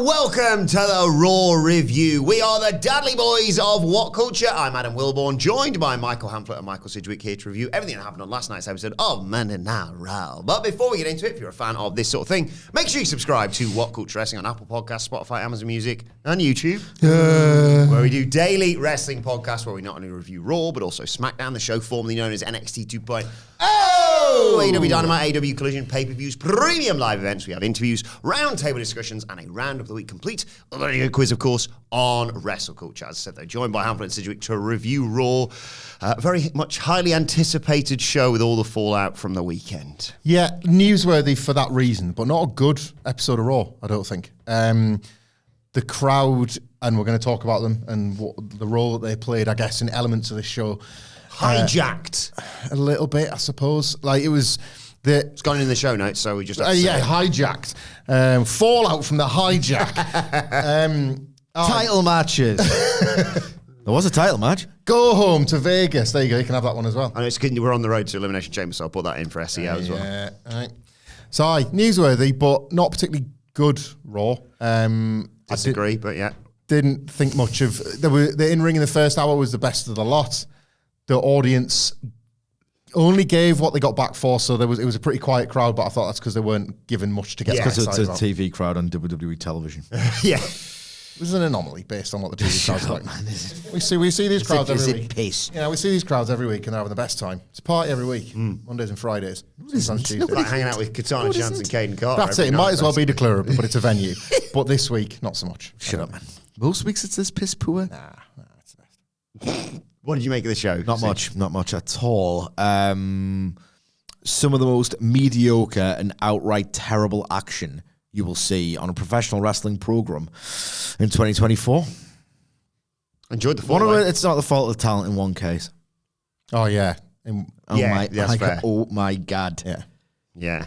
and welcome to the Raw Review. We are the Dadley Boyz of What Culture. I'm Adam Wilborn, joined by Michael Hamflett and Michael Sidgwick here to review everything that happened on last night's episode of Monday Night Raw. But before we get into it, if you're a fan of this sort of thing, make sure you subscribe to What Culture Wrestling on Apple Podcasts, Spotify, Amazon Music, and YouTube, where we do daily wrestling podcasts where we not only review Raw, but also SmackDown, the show formerly known as NXT 2.0. AEW Dynamite, AEW Collision, pay-per-views, premium live events. We have interviews, roundtable discussions, and a round of the week complete. A very good quiz, of course, on wrestle culture. As I said, they're joined by Hamflett and Sidgwick to review Raw. Very much highly anticipated show with all the fallout from the weekend. Yeah, newsworthy for that reason, but not a good episode of Raw, I don't think. The crowd, and we're going to talk about them, and what the role that they played, I guess, in elements of this show. Hijacked. A little bit, I suppose. Like, it was... It's gone in the show notes, so we just have to say hijacked. Fallout from the hijack. Title matches. There was a title match. Go home to Vegas. There you go. You can have that one as well. I know we're on the road to Elimination Chamber, so I'll put that in for SEO as well. Yeah, right. So, newsworthy, but not particularly good Raw. Disagree, but yeah. Didn't think much of... The in-ring in the first hour was the best of the lot. The audience only gave what they got back for, so it was a pretty quiet crowd, but I thought that's because they weren't given much to get because it's a TV crowd on WWE television. Yeah. It was an anomaly based on what the TV crowds like. Man, we see these crowds every week. Piss. Yeah, we see these crowds every week and they're having the best time. It's a party every week, Mondays and Fridays. Sometimes Tuesdays. Like hanging out with Katana Chance and Kayden Carter. That's it. It might as well be declarable, but it's a venue. But this week, not so much. Shut up, man. Most weeks it's this piss poor. Nah, it's the best. What did you make of the show? Not much at all. Some of the most mediocre and outright terrible action you will see on a professional wrestling program in 2024. Enjoyed the fall. It's not the fault of the talent in one case. Oh yeah. Oh my God. Yeah.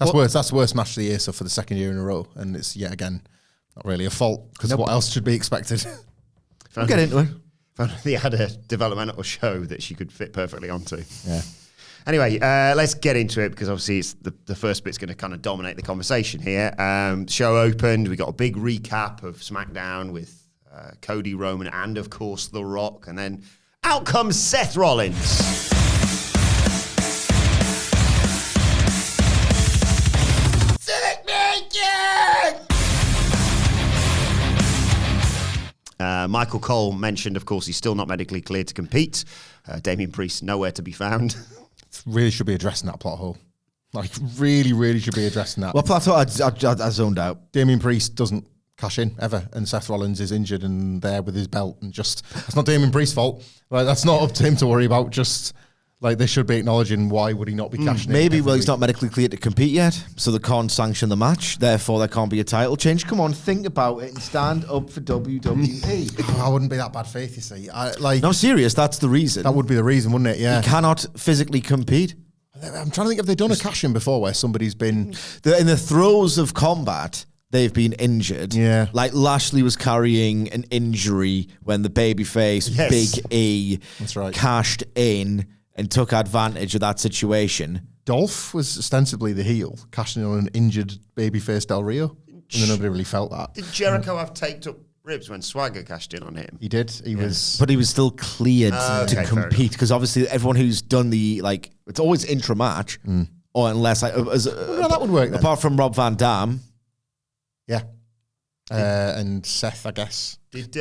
That's worse. That's the worst match of the year. So for the second year in a row, and it's yet again not really a fault because what else should be expected? We'll get into it. They had a developmental show that she could fit perfectly onto. Yeah. Anyway, let's get into it because obviously it's the first bit's going to kind of dominate the conversation here. The show opened. We got a big recap of SmackDown with Cody, Roman, and of course The Rock. And then out comes Seth Rollins. Michael Cole mentioned, of course, he's still not medically cleared to compete. Damian Priest, nowhere to be found. Really should be addressing that plot hole. Like, really should be addressing that. Well, that's what I zoned out. Damian Priest doesn't cash in, ever. And Seth Rollins is injured and there with his belt. And that's not Damian Priest's fault. Like, that's not up to him to worry about. Just... Like, they should be acknowledging why would he not be cashing in. Maybe, he's not medically cleared to compete yet, so they can't sanction the match. Therefore, there can't be a title change. Come on, think about it and stand up for WWE. I wouldn't be that bad faith, you see. No, serious, that's the reason. That would be the reason, wouldn't it? Yeah. You cannot physically compete. I'm trying to think if they've done a cash-in before where somebody's been... In the throes of combat, they've been injured. Yeah. Like Lashley was carrying an injury when the babyface, Big E, that's right, cashed in and took advantage of that situation. Dolph was ostensibly the heel, cashing in on an injured babyface Del Rio, and then nobody really felt that. Did Jericho have taped up ribs when Swagger cashed in on him? He did. He was... But he was still cleared to compete, because obviously everyone who's done it's always intra-match, or unless... that would work then. Apart from Rob Van Dam. Yeah. And Seth, I guess. Did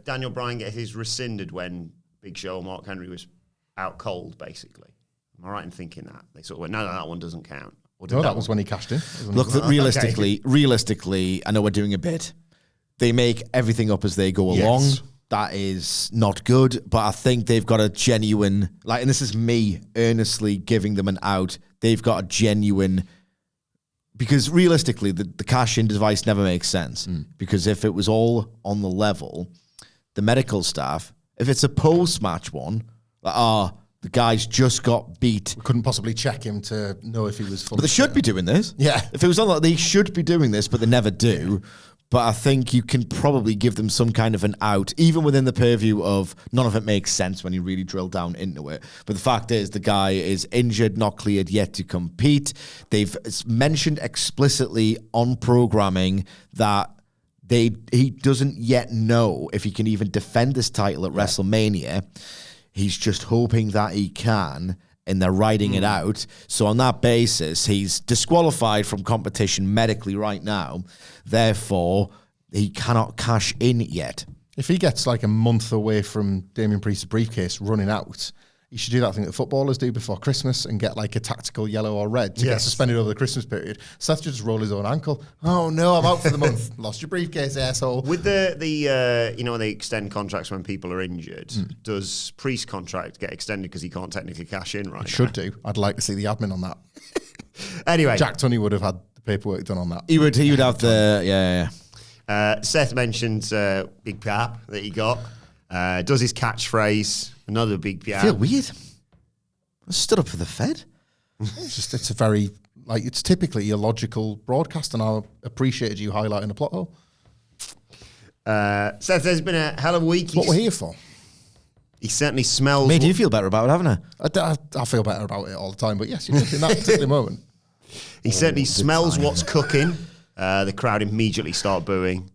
Daniel Bryan get his rescinded when Big Show or Mark Henry was out cold, basically? Am I right in thinking that? They sort of went, no, that one doesn't count. Or did that was when he cashed in. Look, realistically, I know we're doing a bit. They make everything up as they go along. That is not good, but I think they've got a genuine, and this is me earnestly giving them an out. They've got a genuine, because realistically, the cash-in device never makes sense. Because if it was all on the level, the medical staff, if it's a post-match one, the guy's just got beat. We couldn't possibly check him to know if he was fully... But they should be doing this. Yeah. If it was on that, they should be doing this, but they never do. But I think you can probably give them some kind of an out, even within the purview of none of it makes sense when you really drill down into it. But the fact is, the guy is injured, not cleared yet to compete. They've mentioned explicitly on programming that he doesn't yet know if he can even defend this title at WrestleMania. He's just hoping that he can, and they're riding it out. So on that basis, he's disqualified from competition medically right now. Therefore, he cannot cash in yet. If he gets like a month away from Damian Priest's briefcase running out, he should do that thing that footballers do before Christmas and get like a tactical yellow or red to get suspended over the Christmas period. Seth should just roll his own ankle. Oh no, I'm out for the month. Lost your briefcase, asshole. With the you know, when they extend contracts when people are injured, does Priest's contract get extended because he can't technically cash in right now? Should do. I'd like to see the admin on that. Anyway. Jack Tunney would have had the paperwork done on that. He would have the, Seth mentioned Big Pap that he got. Does his catchphrase, another Big Pap. I feel weird. I stood up for the Fed. It's a very, like, it's typically a logical broadcast, and I appreciated you highlighting the plot hole. Seth, there's been a hell of a week. What we're here for. He certainly smells. Made you feel better about it, haven't I? I feel better about it all the time, but yes, you did in that particular moment. He certainly smells what's cooking. The crowd immediately start booing.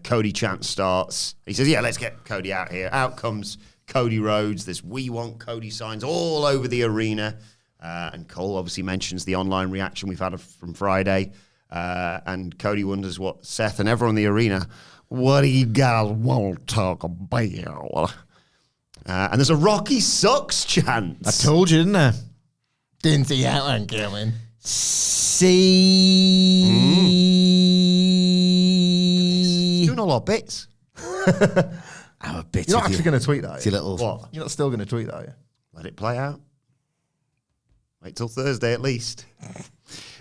Cody chant starts. He says, yeah, let's get Cody out here. Out comes Cody Rhodes. There's "We Want Cody" signs all over the arena. And Cole obviously mentions the online reaction we've had from Friday. And Cody wonders what Seth and everyone in the arena, what do you guys want to talk about? And there's a "Rocky sucks" chant. I told you, didn't I? Didn't see that one coming. Doing all our bits. Our bits. You're not actually going to tweet that. Little. What? You're not still going to tweet that, are you? Let it play out. Wait till Thursday at least.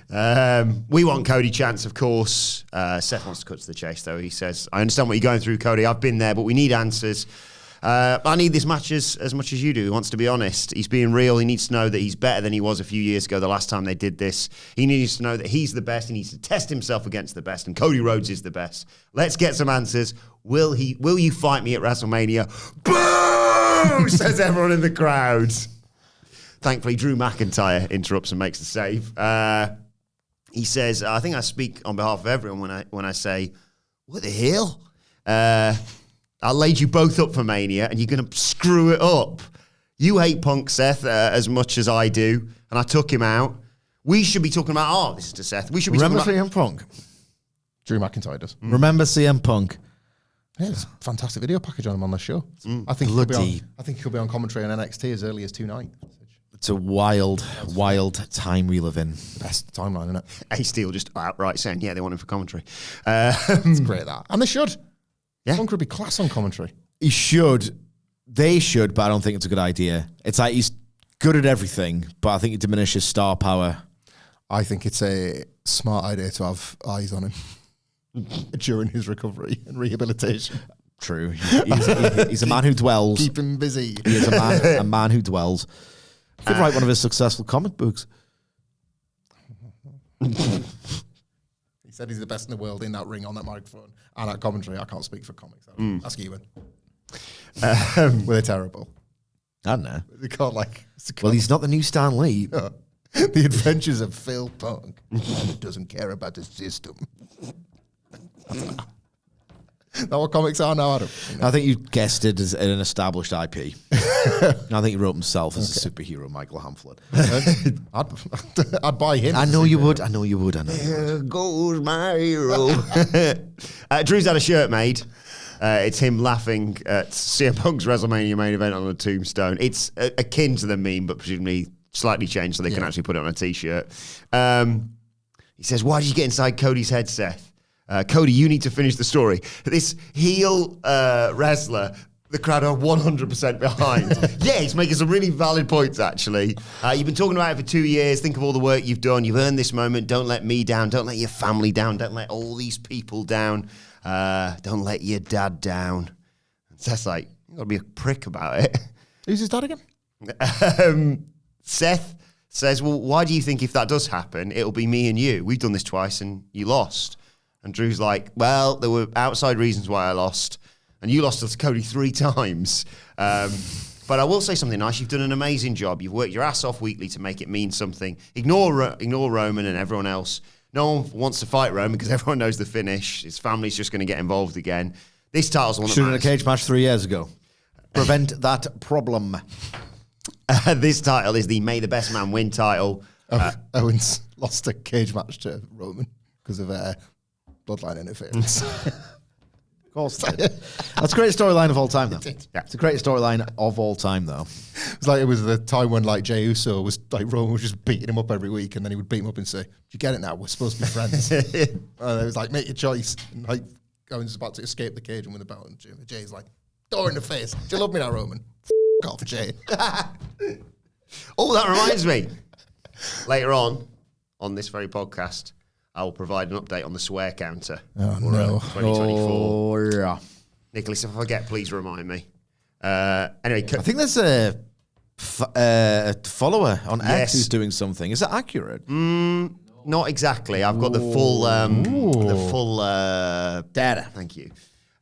We want Cody chants, of course. Seth wants to cut to the chase, though. He says, I understand what you're going through, Cody. I've been there, but we need answers. I need this match as much as you do. He wants to be honest. He's being real. He needs to know that he's better than he was a few years ago, the last time they did this. He needs to know that he's the best. He needs to test himself against the best, and Cody Rhodes is the best. Let's get some answers. Will you fight me at WrestleMania? Boo! Says everyone in the crowd. Thankfully, Drew McIntyre interrupts and makes the save. He says, I think I speak on behalf of everyone when I say, what the hell? I laid you both up for Mania, and you're going to screw it up. You hate Punk, Seth, as much as I do, and I took him out. We should be talking about, this is to Seth. We should be Remember talking CM Punk? Drew McIntyre does. Remember CM Punk? Yeah, it's a fantastic video package on him on the show. I think he could be on commentary on NXT as early as 2-9. It's a wild, wild time we live in. Best timeline, isn't it? A-Steel just outright saying, yeah, they want him for commentary. It's great, that. And they should. Yeah. Punk would be class on commentary. He should. They should, but I don't think it's a good idea. It's like he's good at everything, but I think it diminishes star power. I think it's a smart idea to have eyes on him during his recovery and rehabilitation. True. He's a man who dwells. Keep him busy. He is a man who dwells. He could write one of his successful comic books. He said he's the best in the world in that ring, on that microphone, and at commentary. I can't speak for comics. Ask Ewan. Were they terrible? I don't know. They can't Well, he's not the new Stan Lee. The Adventures of Phil Punk. Doesn't care about the system. Is that what comics are now, Adam? I think you guessed it as an established IP. I think he wrote himself as a superhero, Michael Hamflett. I'd buy him. I know you would. There goes my hero. Drew's had a shirt made. It's him laughing at CM Punk's WrestleMania main event on a tombstone. It's akin to the meme, but presumably slightly changed so they can actually put it on a T-shirt. He says, why did you get inside Cody's head, Seth? Cody, you need to finish the story. This heel wrestler, the crowd are 100% behind. Yeah, he's making some really valid points, actually. You've been talking about it for 2 years. Think of all the work you've done. You've earned this moment. Don't let me down. Don't let your family down. Don't let all these people down. Don't let your dad down. Seth's like, you've got to be a prick about it. Who's his dad again? Seth says, well, why do you think if that does happen, it'll be me and you? We've done this twice and you lost. And Drew's like, well, there were outside reasons why I lost. And you lost to Cody 3 times. But I will say something nice. You've done an amazing job. You've worked your ass off weekly to make it mean something. Ignore Roman and everyone else. No one wants to fight Roman because everyone knows the finish. His family's just going to get involved again. This title's the one that Should have matters. a cage match 3 years ago. Prevent that problem. This title is the May the Best Man Win title. Owens lost a cage match to Roman because of bloodline interference. Of course. That's a great storyline of all time, though. Yeah. It's a great storyline of all time, though. It's like it was the time when like Jey Uso was like Roman was just beating him up every week, and then he would beat him up and say, "Do you get it now? We're supposed to be friends." And it was like, make your choice. And like Owens is about to escape the cage and win the belt, and Jay's like, door in the face. Do you love me now, Roman? F off, Jay. Oh, that reminds me. Later on this very podcast, I will provide an update on the swear counter. Oh, no. 2024. Oh, yeah. Nicholas, if I forget, please remind me. Anyway, I think there's a follower on X Yes. who's doing something. Is that accurate? not exactly. I've got the full Data. Thank you.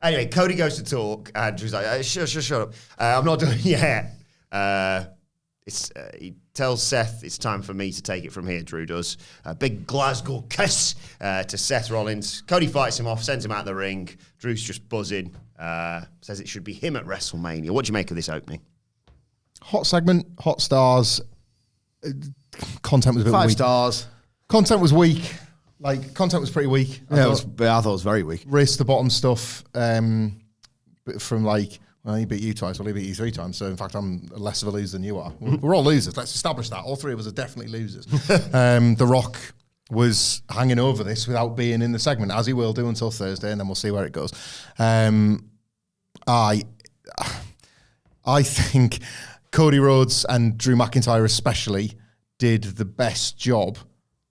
Anyway, Cody goes to talk, and Drew's like, shut up. I'm not doing it yet. He tells Seth it's time for me to take it from here, Drew does. A big Glasgow kiss to Seth Rollins. Cody fights him off, sends him out of the ring. Drew's just buzzing. Says it should be him at WrestleMania. What do you make of this opening? Hot segment, hot stars. Content was a bit 5 weak. stars. Content was weak. Like, content was pretty weak. I thought it was very weak. Race to the bottom stuff from like, well, he beat you twice, well, he beat you 3 times. So, in fact, I'm less of a loser than you are. We're all losers. Let's establish that. All 3 of us are definitely losers. The Rock was hanging over this without being in the segment, as he will do until Thursday, and then we'll see where it goes. I think Cody Rhodes and Drew McIntyre especially did the best job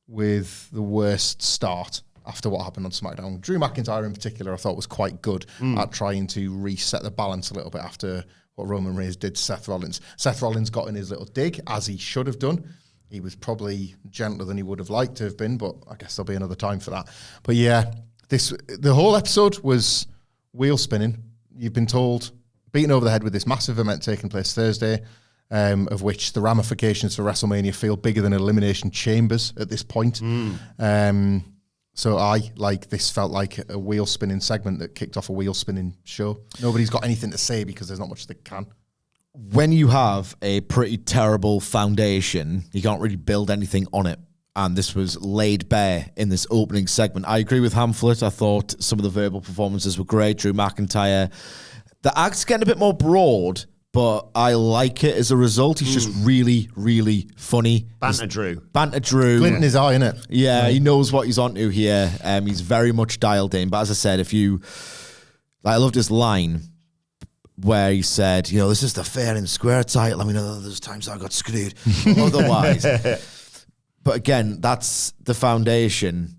with the worst start after what happened on SmackDown. Drew McIntyre in particular I thought was quite good at trying to reset the balance a little bit after what Roman Reigns did to Seth Rollins. Seth Rollins got in his little dig, as he should have done. He was probably gentler than he would have liked to have been, but I guess there'll be another time for that. But yeah, the whole episode was wheel spinning. You've been told, beaten over the head with this massive event taking place Thursday, of which the ramifications for WrestleMania feel bigger than Elimination Chambers at this point. So this felt like a wheel spinning segment that kicked off a wheel spinning show. Nobody's got anything to say because there's not much they can. When you have a pretty terrible foundation, you can't really build anything on it. And this was laid bare in this opening segment. I agree with Hamflet. I thought some of the verbal performances were great. Drew McIntyre. The act's getting a bit more broad, but I like it as a result. He's just really, really funny. Banter Drew. Glint in his eye, innit? Yeah, he knows what he's onto here. He's very much dialed in. But as I said, I loved his line where he said, this is the fair and square title. I mean, there's times I got screwed otherwise. But again, that's the foundation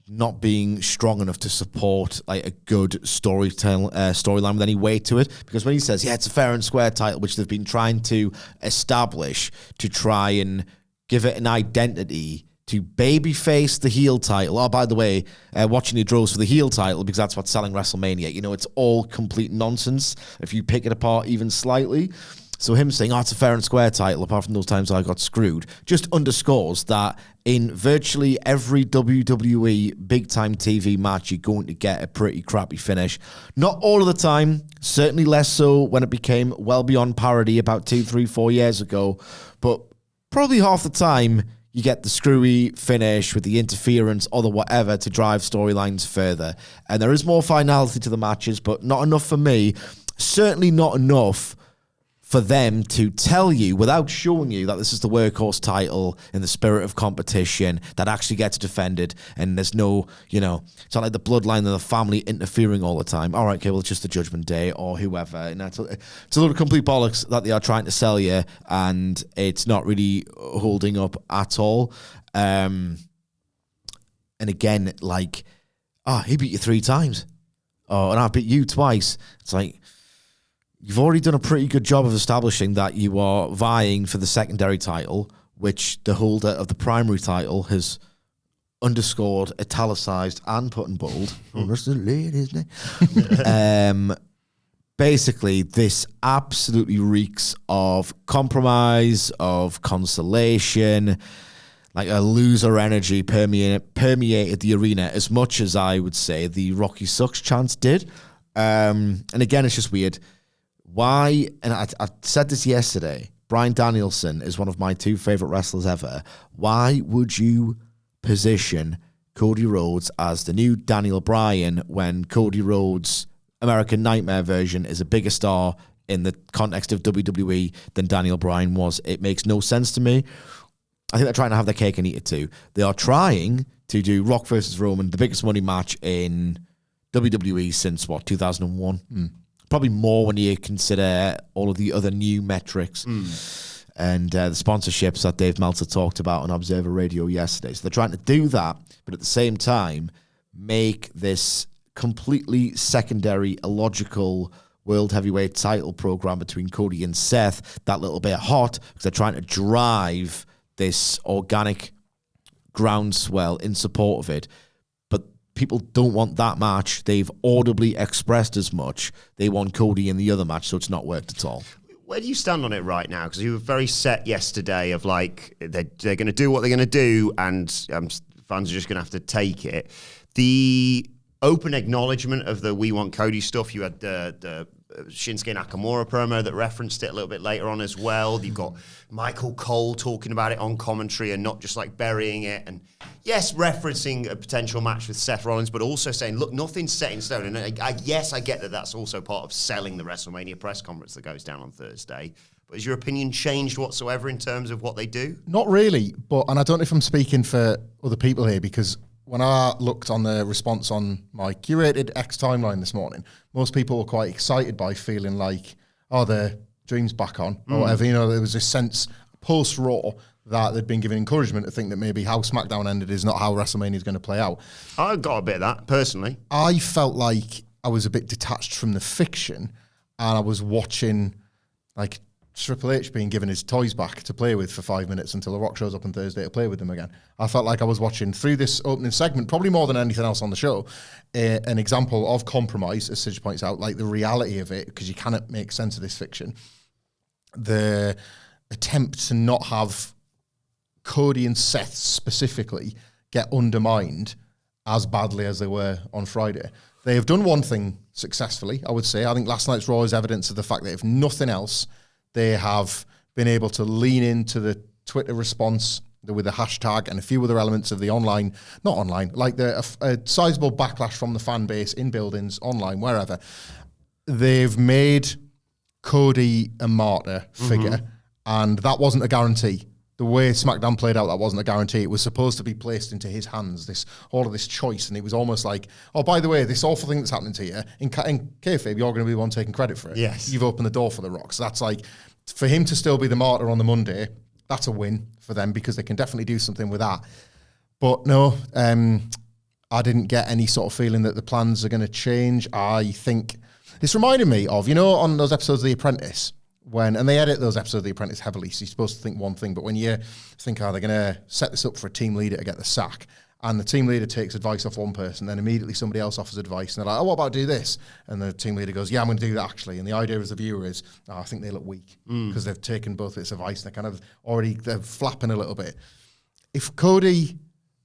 not being strong enough to support like a good storyline with any weight to it. Because when he says, it's a fair and square title, which they've been trying to establish to try and give it an identity to babyface the heel title. Oh, by the way, watching your draws for the heel title because that's what's selling WrestleMania. It's all complete nonsense if you pick it apart even slightly. So him saying, it's a fair and square title, apart from those times I got screwed, just underscores that in virtually every WWE big-time TV match, you're going to get a pretty crappy finish. Not all of the time, certainly less so when it became well beyond parody about 2, 3, 4 years ago, but probably half the time, you get the screwy finish with the interference or the whatever to drive storylines further. And there is more finality to the matches, but not enough for me. Certainly not enough for them to tell you without showing you that this is the workhorse title in the spirit of competition that actually gets defended, and there's no, it's not like the bloodline and the family interfering all the time. All right, okay, well, it's just the Judgment Day or whoever. And it's a lot of complete bollocks that they are trying to sell you, and it's not really holding up at all. And again, he beat you 3 times. Oh, and I beat you twice. It's like, you've already done a pretty good job of establishing that you are vying for the secondary title, which the holder of the primary title has underscored, italicized, and put in bold. Oh, that's the late, isn't it? Basically, this absolutely reeks of compromise, of consolation. like a loser energy permeated the arena as much as I would say the Rocky Sucks chants did. And again, it's just weird. Why, and I said this yesterday, Bryan Danielson is one of my 2 favorite wrestlers ever. Why would you position Cody Rhodes as the new Daniel Bryan when Cody Rhodes' American Nightmare version is a bigger star in the context of WWE than Daniel Bryan was? It makes no sense to me. I think they're trying to have their cake and eat it too. They are trying to do Rock versus Roman, the biggest money match in WWE since, 2001? Probably more when you consider all of the other new metrics and the sponsorships that Dave Meltzer talked about on Observer Radio yesterday. So they're trying to do that, but at the same time, make this completely secondary, illogical World Heavyweight title program between Cody and Seth that little bit hot, because they're trying to drive this organic groundswell in support of it. But people don't want that match. They've audibly expressed as much. They want Cody in the other match, so it's not worked at all. Where do you stand on it right now? Because you were very set yesterday of like, they're going to do what they're going to do, and fans are just going to have to take it. The open acknowledgement of the We Want Cody stuff, you had the Shinsuke Nakamura promo that referenced it a little bit later on as well. You've got Michael Cole talking about it on commentary and not just like burying it. And yes, referencing a potential match with Seth Rollins, but also saying, look, nothing's set in stone. And I get that that's also part of selling the WrestleMania press conference that goes down on Thursday. But has your opinion changed whatsoever in terms of what they do? Not really, and I don't know if I'm speaking for other people here, because when I looked on the response on my curated X timeline this morning, most people were quite excited by feeling like, oh, the dream's back on, or whatever. You know, there was this sense post-Raw that they'd been given encouragement to think that maybe how SmackDown ended is not how WrestleMania is going to play out. I got a bit of that, personally. I felt like I was a bit detached from the fiction, and I was watching, like, Triple H being given his toys back to play with for 5 minutes until The Rock shows up on Thursday to play with them again. I felt like I was watching through this opening segment, probably more than anything else on the show, an example of compromise, as Sidge points out, like the reality of it, because you cannot make sense of this fiction. The attempt to not have Cody and Seth specifically get undermined as badly as they were on Friday. They have done one thing successfully, I would say. I think last night's Raw is evidence of the fact that if nothing else, they have been able to lean into the Twitter response with the hashtag and a few other elements of the a sizable backlash from the fan base in buildings, online, wherever. They've made Cody a martyr figure, and that wasn't a guarantee. The way SmackDown played out, that wasn't a guarantee. It was supposed to be placed into his hands, all of this choice, and it was almost like, oh, by the way, this awful thing that's happening to you, in kayfabe, you're going to be the one taking credit for it. Yes. You've opened the door for The Rock. So that's like, for him to still be the martyr on the Monday, that's a win for them, because they can definitely do something with that. But no, I didn't get any sort of feeling that the plans are going to change. I think this reminded me of, on those episodes of The Apprentice, and they edit those episodes of The Apprentice heavily, so you're supposed to think one thing, but when you think, they're going to set this up for a team leader to get the sack, and the team leader takes advice off one person, then immediately somebody else offers advice, and they're like, oh, what about do this? And the team leader goes, yeah, I'm going to do that actually. And the idea as the viewer is, I think they look weak, because they've taken both its advice, and they're flapping a little bit. If Cody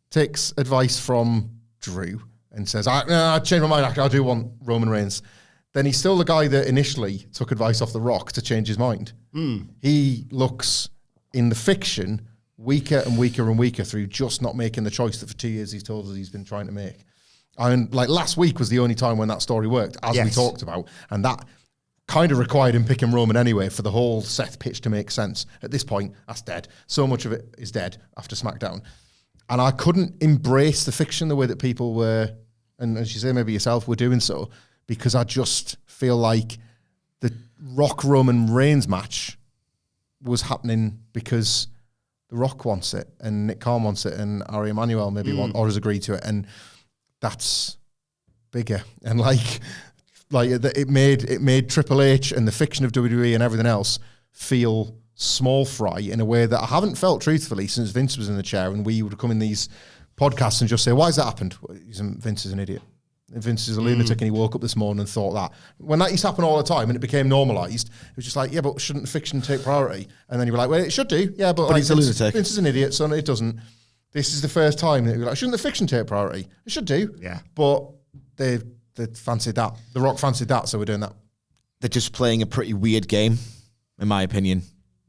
takes advice from Drew and says, I changed my mind, I do want Roman Reigns, then he's still the guy that initially took advice off The Rock to change his mind. He looks, in the fiction, weaker and weaker and weaker through just not making the choice that for 2 years he's told us he's been trying to make. And like last week was the only time when that story worked, as we talked about, and that kind of required him picking Roman anyway for the whole Seth pitch to make sense. At this point, that's dead. So much of it is dead after SmackDown. And I couldn't embrace the fiction the way that people were, and as you say, maybe yourself, were doing so, because I just feel like the Rock Roman Reigns match was happening because The Rock wants it, and Nick Khan wants it, and Ari Emanuel maybe or has agreed to it, and that's bigger. And it made Triple H and the fiction of WWE and everything else feel small fry in a way that I haven't felt truthfully since Vince was in the chair, and we would come in these podcasts and just say, why has that happened? Vince is an idiot. Vince is a lunatic, and he woke up this morning and thought that. When that used to happen all the time and it became normalised, it was just like, yeah, but shouldn't fiction take priority? And then you were like, well, it should do. Yeah, but like, he's a lunatic. Vince is an idiot, so it doesn't. This is the first time that like, shouldn't the fiction take priority? It should do. Yeah. But they fancied that. The Rock fancied that, so we're doing that. They're just playing a pretty weird game, in my opinion.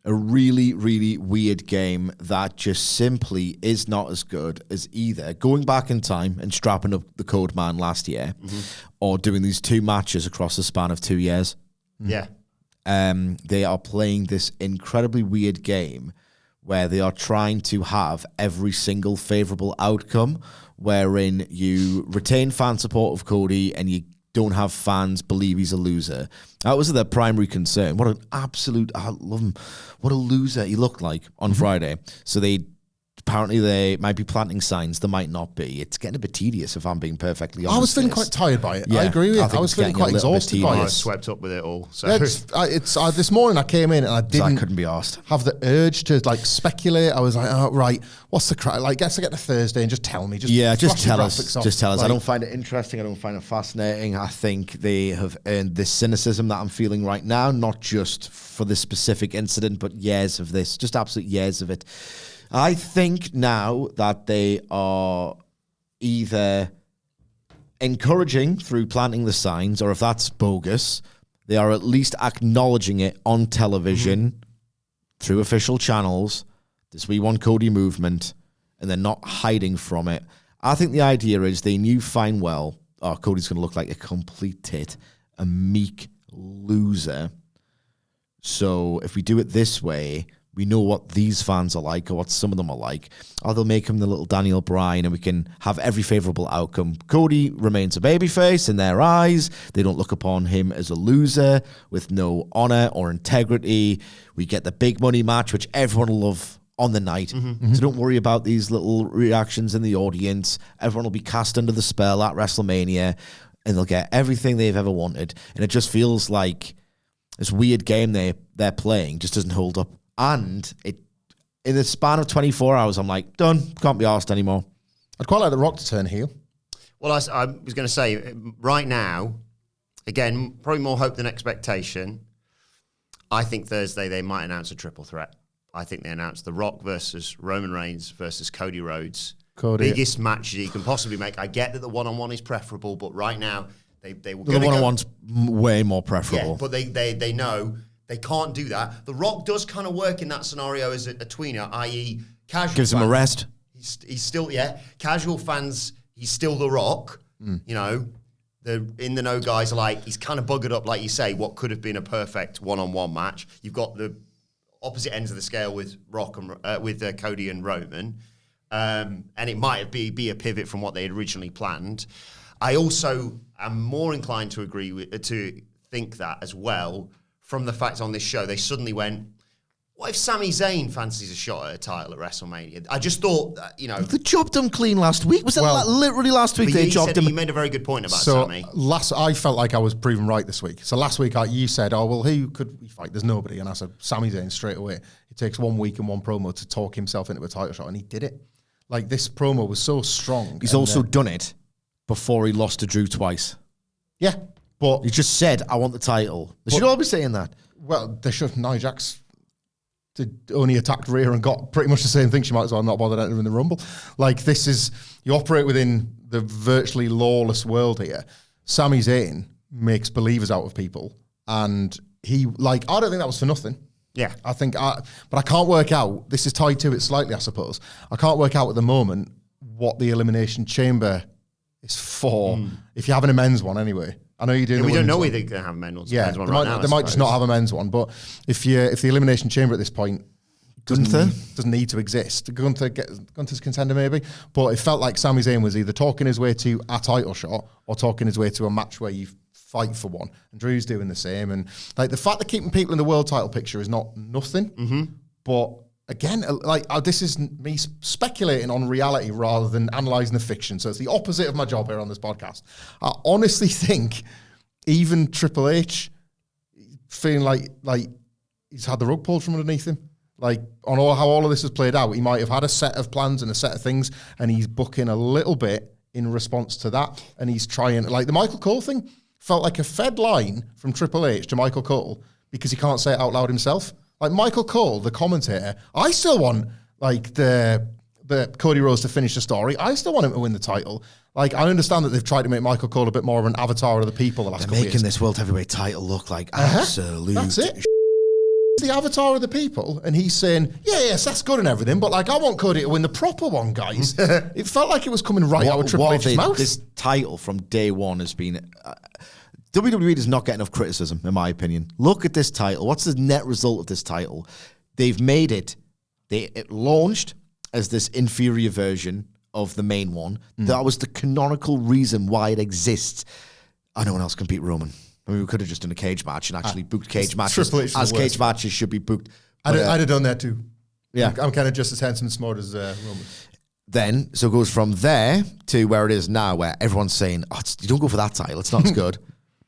A really, really weird game that just simply is not as good as either going back in time and strapping up the Code Man last year or doing these 2 matches across the span of 2 years. Yeah. They are playing this incredibly weird game where they are trying to have every single favorable outcome wherein you retain fan support of Cody and you don't have fans believe he's a loser. That was their primary concern. What an absolute, I love him. What a loser he looked like on Friday. So apparently they might be planting signs. They might not be. It's getting a bit tedious if I'm being perfectly honest. I was feeling quite tired by it. Yeah, I agree with you. I think I was it's feeling getting quite a little bit exhausted by I tedious. was it. swept up with it all. So This morning I came in and I I didn't couldn't be arsed. have the urge to like speculate. I was like, oh, right, what's the crowd? Like, guess I get to Thursday and just tell me. Just Just flash tell the us. graphics off. Just tell us. I Like, don't find it interesting. I don't find it fascinating. I think they have earned this cynicism that I'm feeling right now, not just for this specific incident, but years of this, just absolute years of it. I think now that they are either encouraging through planting the signs, or if that's bogus, they are at least acknowledging it on television through official channels, this We Want Cody movement, and they're not hiding from it. I think the idea is they knew fine well, Cody's going to look like a complete tit, a meek loser. So if we do it this way, we know what these fans are like, or what some of them are like. Or they'll make him the little Daniel Bryan, and we can have every favorable outcome. Cody remains a babyface in their eyes. They don't look upon him as a loser with no honor or integrity. We get the big money match, which everyone will love on the night. So don't worry about these little reactions in the audience. Everyone will be cast under the spell at WrestleMania, and they'll get everything they've ever wanted. And it just feels like this weird game they're playing just doesn't hold up. And in the span of 24 hours, I'm like, done. Can't be asked anymore. I'd quite like The Rock to turn heel. Well, I was going to say, right now, again, probably more hope than expectation. I think Thursday they might announce a triple threat. I think they announced The Rock versus Roman Reigns versus Cody Rhodes. Cody. Biggest match you can possibly make. I get that the one-on-one is preferable, but right now, they were The going to one-on-one's way more preferable. Yeah, but they know they can't do that. The Rock does kind of work in that scenario as a tweener, i.e. casual Gives him a rest. He's still, casual fans, he's still The Rock. You know, the in the know guys are like, he's kind of buggered up, like you say, what could have been a perfect one-on-one match. You've got the opposite ends of the scale with Rock and with Cody and Roman. And it might be a pivot from what they had originally planned. I also am more inclined to agree with, to think that as well, from the fact on this show, they suddenly went, what if Sami Zayn fancies a shot at a title at WrestleMania? I just thought, They jobbed him clean last week. Was it literally last week they jobbed him? You made a very good point about So Sami. I felt like I was proven right this week. So last week you said, oh, well, who could we fight? There's nobody. And I said, Sami Zayn straight away. It takes 1 week and one promo to talk himself into a title shot. And he did it. Like, this promo was so strong. He's also done it before he lost to Drew twice. Yeah, but He just said, I want the title. They should all be saying that. well, they should. Nia Jax only attacked Rhea and got pretty much the same thing. She might as well not bother entering the Rumble. Like, this is, you operate within the virtually lawless world here. Sami Zayn makes believers out of people, and he, like, I don't think that was for nothing. Yeah. I think, but I can't work out, this is tied to it slightly, I suppose. I can't work out at the moment what the Elimination Chamber is for, if you're having a men's one anyway. I know you're doing We don't know one. whether they're going to have men's one Yeah, right might, now. they might just not have a men's one, but if the Elimination Chamber at this point doesn't need to exist, Gunther's contender maybe, but it felt like Sami Zayn was either talking his way to a title shot or talking his way to a match where you fight for one, and Drew's doing the same. And like, the fact that keeping people in the world title picture is not nothing, but again, like, this is me speculating on reality rather than analysing the fiction, so it's the opposite of my job here on this podcast. I honestly think even Triple H feeling like he's had the rug pulled from underneath him. Like, on how all of this has played out, he might have had a set of plans and a set of things, and he's booking a little bit in response to that, and he's trying, like, the Michael Cole thing felt like a fed line from Triple H to Michael Cole because he can't say it out loud himself. Like, Michael Cole, the commentator, I still want, like, the Cody Rhodes to finish the story. I still want him to win the title. Like, I understand that they've tried to make Michael Cole a bit more of an avatar of the people the last couple of years. Making this World Heavyweight title look like absolute. That's it. He's the avatar of the people, and he's saying, yeah, Seth's good and everything, but like, I want Cody to win the proper one, guys. It felt like it was coming right out of Triple H's mouth. This title from day one has been... WWE does not get enough criticism, in my opinion. Look at this title. What's the net result of this title? They've made it... It launched as this inferior version of the main one. That was the canonical reason why it exists. No one else can beat Roman. I mean, we could have just done a cage match and actually booked cage matches as cage matches should be booked. I'd have done that too. Yeah. I'm kind of just as handsome and smart as Roman. Then, so it goes from there to where it is now, where everyone's saying, you don't go for that title, it's not as good.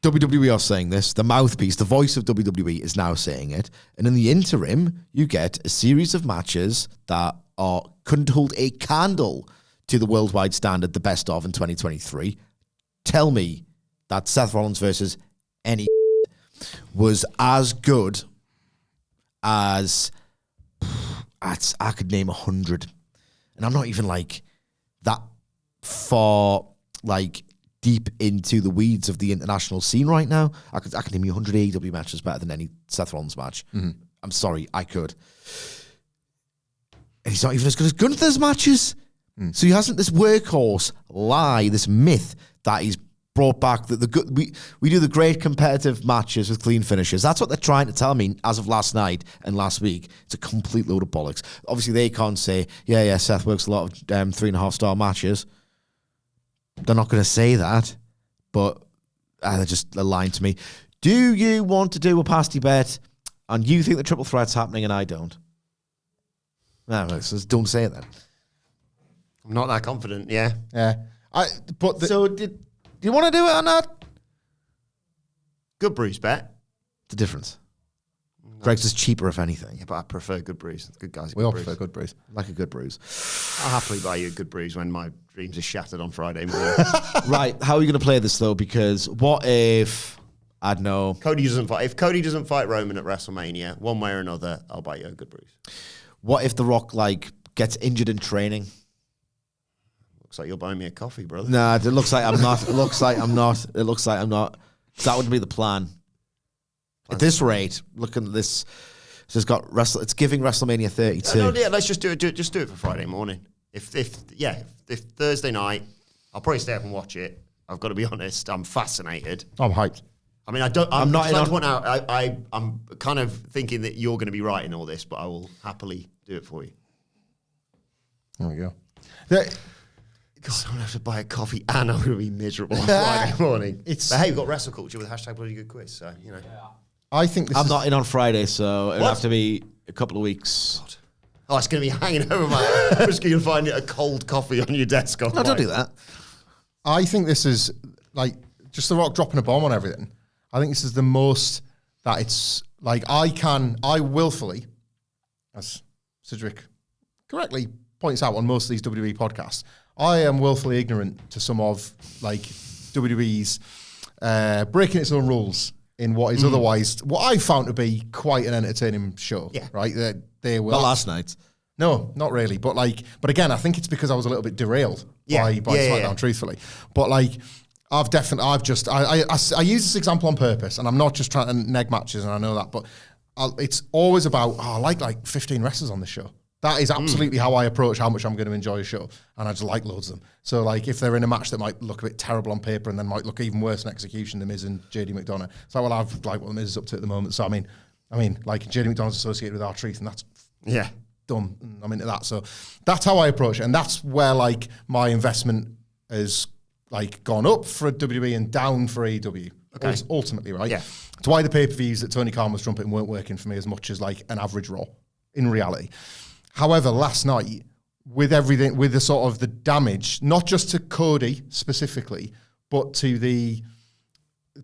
WWE are saying this. The mouthpiece, the voice of WWE is now saying it. And in the interim, you get a series of matches that couldn't hold a candle to the worldwide standard, the best of in 2023. Tell me that Seth Rollins versus any was as good as I could name 100. And I'm not even like that far like deep into the weeds of the international scene right now. I could name you 100 AEW matches better than any Seth Rollins match. I'm sorry, I could. And he's not even as good as Gunther's matches. So he hasn't this workhorse lie, this myth that he's brought back that we do the great competitive matches with clean finishes. That's what they're trying to tell me as of last night and last week. It's a complete load of bollocks. Obviously, they can't say, yeah, Seth works a lot of 3.5-star matches. They're not going to say that, but they're lying to me. Do you want to do a pasty bet and you think the triple threat's happening and I don't? No, just don't say it then. I'm not that confident, yeah. So do you want to do it or not? Good Bruce bet. The difference. Greg's is cheaper, if anything. Yeah, but I prefer Good Bruce. Good guys. We all prefer Good Bruce. Like a good bruise. I'll happily buy you a Good Bruce when my dreams are shattered on Friday morning. Right. How are you going to play this, though? Because what if, I don't know. Cody doesn't fight. If Cody doesn't fight Roman at WrestleMania, one way or another, I'll buy you a Good Bruce. What if The Rock, gets injured in training? Looks like you're buying me a coffee, brother. Nah, it looks like I'm not. It looks like I'm not. It looks like I'm not. That wouldn't be the plan. At this rate, looking at this, it's giving WrestleMania 32. No, let's just do it. Just do it for Friday morning. If Thursday night, I'll probably stay up and watch it. I've got to be honest. I'm fascinated. I'm hyped. I mean, I'm not to point out. I'm kind of thinking that you're going to be right in all this, but I will happily do it for you. There we go. God, I'm going to have to buy a coffee and I'm going to be miserable on Friday morning. But hey, we've got Wrestle Culture with hashtag bloody good quiz, so, you know. I think I'm not in on Friday, so it'll have to be a couple of weeks. God. Oh, it's going to be hanging over my... I'm just going to find a cold coffee on your desk. No, don't do that. I think this is, just The Rock dropping a bomb on everything. I think this is the most that it's, I willfully, as Cedric correctly points out on most of these WWE podcasts, I am willfully ignorant to some of WWE's breaking its own rules in what is otherwise what I found to be quite an entertaining show. Yeah. Right. They were Not last night. No, not really. But again, I think it's because I was a little bit derailed by SmackDown, truthfully. But I use this example on purpose, and I'm not just trying to neg matches, and I know that, but it's always about I like 15 wrestlers on the show. That is absolutely how I approach how much I'm going to enjoy a show, and I just like loads of them. So if they're in a match that might look a bit terrible on paper and then might look even worse in execution, The Miz and JD McDonough. So I've what The Miz is up to at the moment. So I mean, JD McDonough's associated with R-Truth, and that's done. I'm into that. So that's how I approach it, and that's where my investment has gone up for WWE and down for AEW. Okay. Ultimately, right? Yeah. It's why the pay-per-views that Tony Khan was trumping weren't working for me as much as an average Raw in reality. However, last night, with everything, with the sort of the damage, not just to Cody specifically, but to the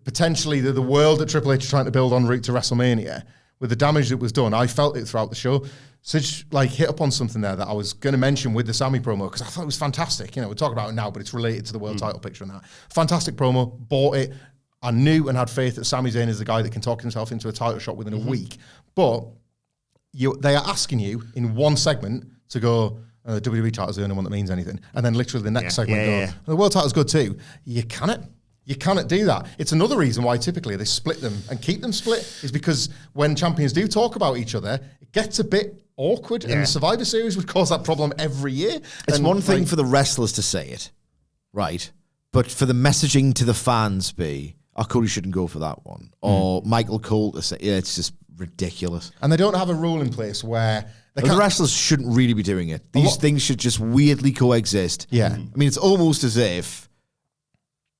potentially the world that Triple H is trying to build en route to WrestleMania, with the damage that was done, I felt it throughout the show. Sidge hit upon something there that I was going to mention with the Sami promo, because I thought it was fantastic. We'll talk about it now, but it's related to the world title picture and that. Fantastic promo, bought it. I knew and had faith that Sami Zayn is the guy that can talk himself into a title shot within a week. But they are asking you in one segment to go, The WWE title's the only one that means anything. And then literally the next segment the world title's good too. You cannot do that. It's another reason why typically they split them and keep them split, is because when champions do talk about each other, it gets a bit awkward. And the Survivor Series would cause that problem every year. It's one thing for the wrestlers to say it, right? But for the messaging to the fans be, Cody shouldn't go for that one. Or Michael Cole to say, it's just ridiculous. And they don't have a rule in place where... The wrestlers shouldn't really be doing it. These things should just weirdly coexist. Yeah. I mean, it's almost as if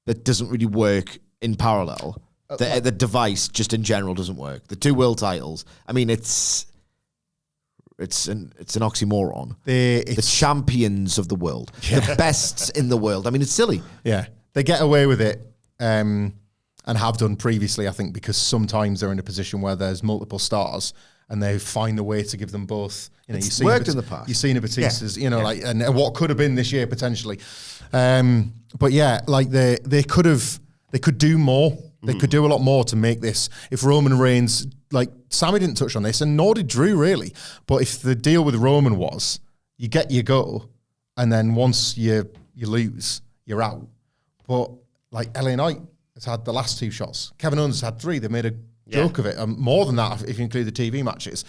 that doesn't really work in parallel. The device just in general doesn't work. The 2 world titles. I mean, it's an oxymoron. The champions of the world. The bests in the world. I mean, it's silly. Yeah. They get away with it and have done previously, I think, because sometimes they're in a position where there's multiple stars and they find a way to give them both. You know, it's worked in the past. You've seen Batista's, and what could have been this year potentially. But yeah, like they could do more. They could do a lot more to make this. If Roman Reigns, like Sami didn't touch on this, and nor did Drew really. But if the deal with Roman was, you get your go, and then once you lose, you're out. But like LA Knight has had the last 2 shots. Kevin Owens has had 3. They made a joke of it. More than that, if you include the TV matches.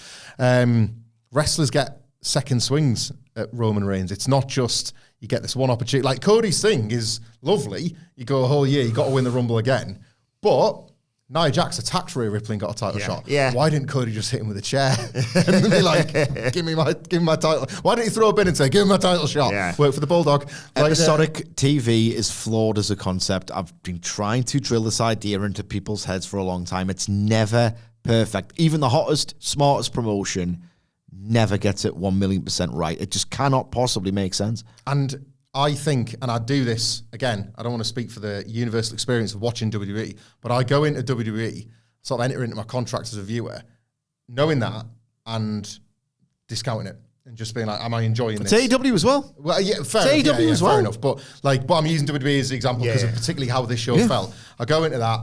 Wrestlers get second swings at Roman Reigns. It's not just you get this one opportunity. Like Cody's thing is lovely. You go a whole year, you got to win the Rumble again. But Nia Jax attacked Rhea Ripley and got a title shot. Yeah. Why didn't Cody just hit him with a chair and be like, give me my title? Why didn't he throw a bin and say, give him my title shot? Yeah. Work for the Bulldog. Episodic TV is flawed as a concept. I've been trying to drill this idea into people's heads for a long time. It's never perfect. Even the hottest, smartest promotion never gets it 1,000,000% right. It just cannot possibly make sense. And I think, and I do this, again, I don't want to speak for the universal experience of watching WWE, but I go into WWE, sort of enter into my contract as a viewer, knowing that and discounting it and just being like, am I enjoying this? It's AEW as well. Well, yeah, fair enough. AEW as well. Fair enough. But I'm using WWE as an example because of particularly how this show felt. I go into that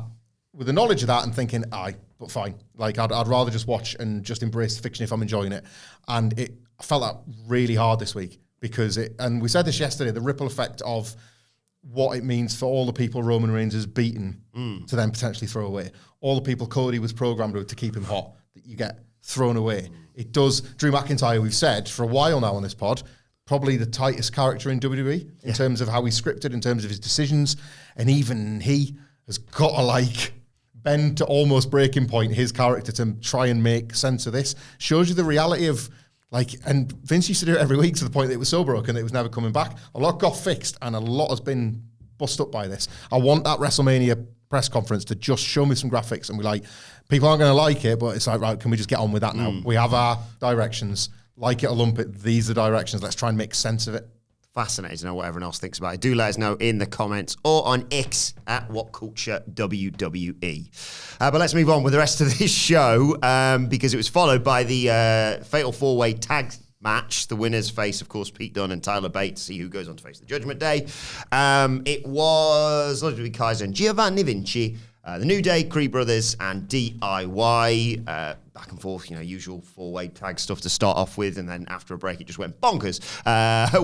with the knowledge of that and thinking, but fine. Like, I'd rather just watch and just embrace the fiction if I'm enjoying it. And I felt that really hard this week. Because and we said this yesterday, the ripple effect of what it means for all the people Roman Reigns has beaten to then potentially throw away. All the people Cody was programmed with to keep him hot, that you get thrown away. It does. Drew McIntyre, we've said for a while now on this pod, probably the tightest character in WWE in terms of how he's scripted, in terms of his decisions. And even he has got to bend to almost breaking point his character to try and make sense of this. Shows you the reality of... and Vince used to do it every week to the point that it was so broken that it was never coming back. A lot got fixed and a lot has been bust up by this. I want that WrestleMania press conference to just show me some graphics and be like, people aren't going to like it, but it's like, right, can we just get on with that now? We have our directions. Like it or lump it, these are directions. Let's try and make sense of it. Fascinating to know what everyone else thinks about it. Do let us know in the comments or on X at WhatCultureWWE. But let's move on with the rest of this show because it was followed by the Fatal 4-Way Tag match. The winners face, of course, Pete Dunne and Tyler Bate to see who goes on to face the Judgment Day. It was Ludwig Kaiser and Giovanni Vinci, the New Day, Creed Brothers, and DIY. Back and forth, usual 4-way tag stuff to start off with, and then after a break, it just went bonkers.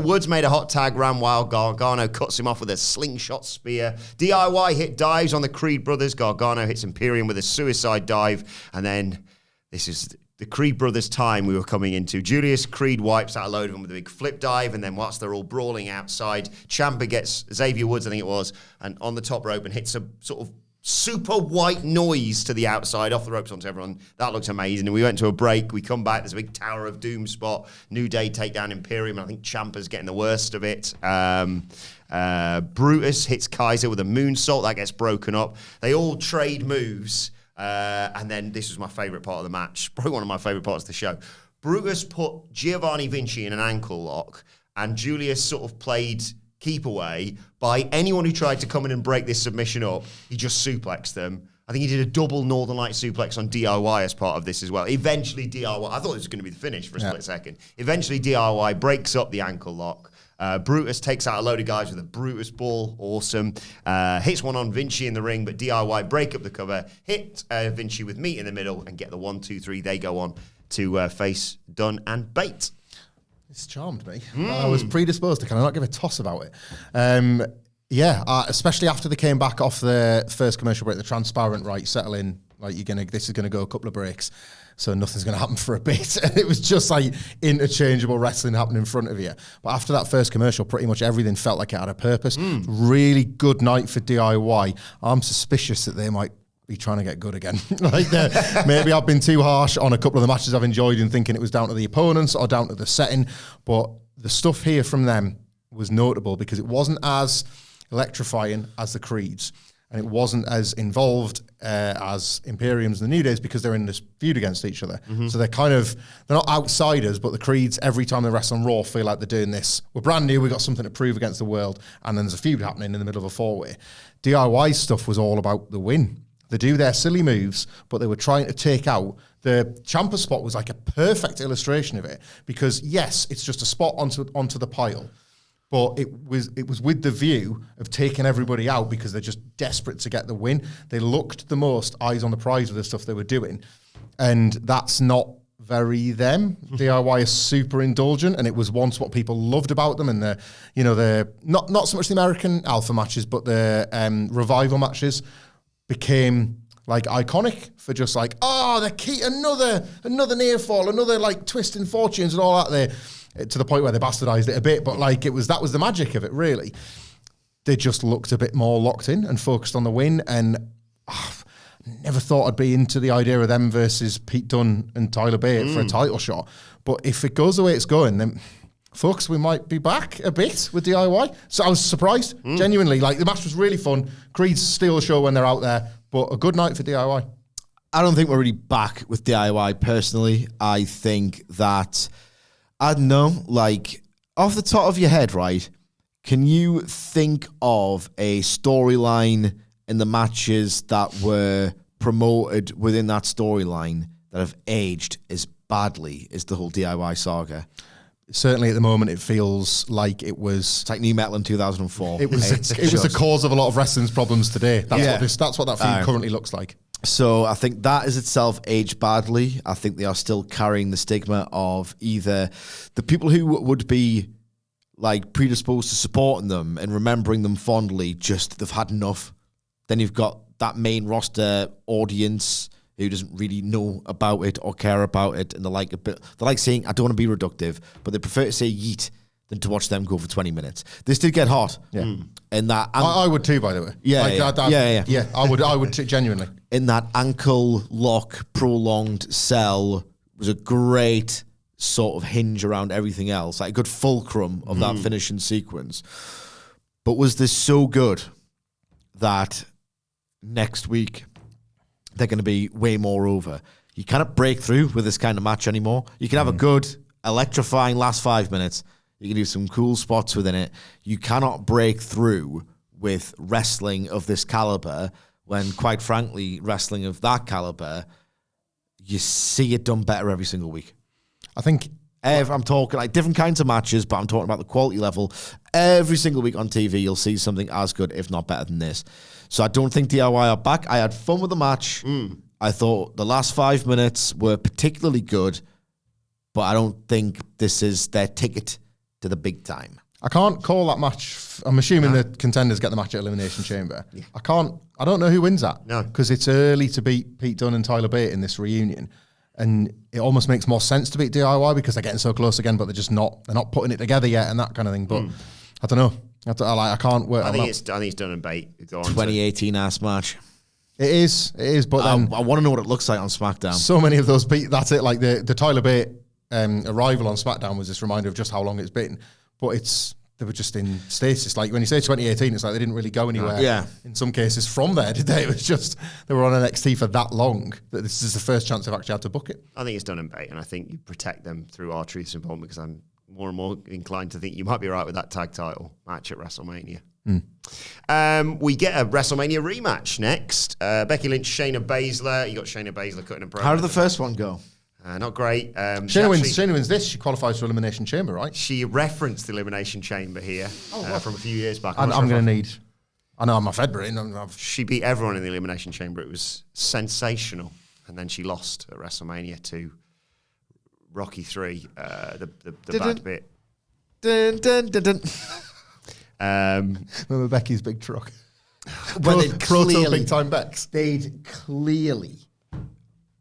Woods made a hot tag, ran wild. Gargano cuts him off with a slingshot spear. DIY hit dives on the Creed Brothers. Gargano hits Imperium with a suicide dive, and then this is the Creed Brothers' time we were coming into. Julius Creed wipes out a load of them with a big flip dive, and then whilst they're all brawling outside, Ciampa gets Xavier Woods, I think it was, and on the top rope and hits a sort of super white noise to the outside, off the ropes onto everyone. That looks amazing. And we went to a break. We come back. There's a big Tower of Doom spot. New Day take down Imperium. And I think Ciampa's getting the worst of it. Brutus hits Kaiser with a moonsault. That gets broken up. They all trade moves. And then this was my favourite part of the match. Probably one of my favourite parts of the show. Brutus put Giovanni Vinci in an ankle lock. And Julius sort of played keep away by anyone who tried to come in and break this submission up. He just suplexed them. I think he did a double Northern Light suplex on DIY as part of this as well. Eventually DIY, I thought it was going to be the finish for a split second. Eventually DIY breaks up the ankle lock. Brutus takes out a load of guys with a Brutus ball. Awesome. Hits one on Vinci in the ring, but DIY break up the cover, hit Vinci with meat in the middle and get the 1, 2, 3. They go on to face Dunne and Bate. It's charmed me. I was predisposed to kind of not give a toss about it. Especially after they came back off the first commercial break, the transparent, right, settle in, like this is gonna go a couple of breaks, so nothing's gonna happen for a bit. And it was just like interchangeable wrestling happening in front of you. But after that first commercial, pretty much everything felt like it had a purpose. Really good night for DIY. I'm suspicious that they might be trying to get good again. Maybe I've been too harsh on a couple of the matches I've enjoyed and thinking it was down to the opponents or down to the setting, but the stuff here from them was notable because it wasn't as electrifying as the Creeds, and it wasn't as involved as Imperiums and the New Days because they're in this feud against each other. So they're not outsiders, but the Creeds, every time they wrestle on Raw, feel like they're doing this. We're brand new, we've got something to prove against the world, and then there's a feud happening in the middle of a four-way. DIY's stuff was all about the win. They do their silly moves, but they were trying to take out the Ciampa spot was like a perfect illustration of it because yes, it's just a spot onto the pile, but it was with the view of taking everybody out because they're just desperate to get the win. They looked the most eyes on the prize with the stuff they were doing, and that's not very them. DIY is super indulgent, and it was once what people loved about them, and the not so much the American Alpha matches, but the revival matches became like iconic for just like, the key, another near fall, another like twist in fortunes and all that there, to the point where they bastardized it a bit, but like that was the magic of it really. They just looked a bit more locked in and focused on the win, and never thought I'd be into the idea of them versus Pete Dunne and Tyler Bate for a title shot, but if it goes the way it's going, then folks, we might be back a bit with DIY. So I was surprised, genuinely. Like, the match was really fun. Creeds steal the show when they're out there, but a good night for DIY. I don't think we're really back with DIY, personally. I think that, I don't know, like, off the top of your head, right, can you think of a storyline in the matches that were promoted within that storyline that have aged as badly as the whole DIY saga? Certainly at the moment, it feels like it was... It's like New Metal in 2004. It was the cause of a lot of wrestling's problems today. That's what that feud currently looks like. So I think that is itself aged badly. I think they are still carrying the stigma of either the people who would be like predisposed to supporting them and remembering them fondly, just they've had enough. Then you've got that main roster audience who doesn't really know about it or care about it, and they're like saying, I don't want to be reductive, but they prefer to say yeet than to watch them go for 20 minutes. This did get hot. Yeah. In that I would too, by the way. Yeah, I would too, genuinely. In that ankle lock prolonged sell was a great sort of hinge around everything else, like a good fulcrum of that finishing sequence. But was this so good that next week they're going to be way more over? You cannot break through with this kind of match anymore. You can have a good, electrifying last 5 minutes. You can do some cool spots within it. You cannot break through with wrestling of this caliber when, quite frankly, wrestling of that caliber, you see it done better every single week. I think... I'm talking like different kinds of matches, but I'm talking about the quality level. Every single week on TV, you'll see something as good, if not better than this. So I don't think DIY are back. I had fun with the match. I thought the last 5 minutes were particularly good, but I don't think this is their ticket to the big time. I can't call that match. I'm assuming the contenders get the match at Elimination Chamber. Yeah. I don't know who wins that. No. Because it's early to beat Pete Dunne and Tyler Bate in this reunion. And it almost makes more sense to beat DIY because they're getting so close again, but they're not putting it together yet and that kind of thing. But I don't know. I can't work. I think it's Dunne and Bate. 2018 ass match. It is. But then I want to know what it looks like on SmackDown. So many of those that's it. Like the Tyler Bate arrival on SmackDown was this reminder of just how long it's been. But they were just in stasis. Like when you say 2018, it's like they didn't really go anywhere. Yeah. In some cases from there, did they? It was just they were on NXT for that long that this is the first chance they've actually had to book it. I think it's Dunne and Bate, and I think you protect them through our truths and bond because I'm more and more inclined to think you might be right with that tag title match at WrestleMania. We get a WrestleMania rematch next. Becky Lynch, Shayna Baszler. You got Shayna Baszler cutting a promo. How did the first one go? Not great. Shayna wins this. She qualifies for Elimination Chamber, right? She referenced the Elimination Chamber here from a few years back. I'm going to need... I know I'm a February. She beat everyone in the Elimination Chamber. It was sensational. And then she lost at WrestleMania to Rocky 3, the bad bit. Dun, dun, dun, dun. Remember Becky's big truck? Well, Proto Big Time Becks. They'd clearly,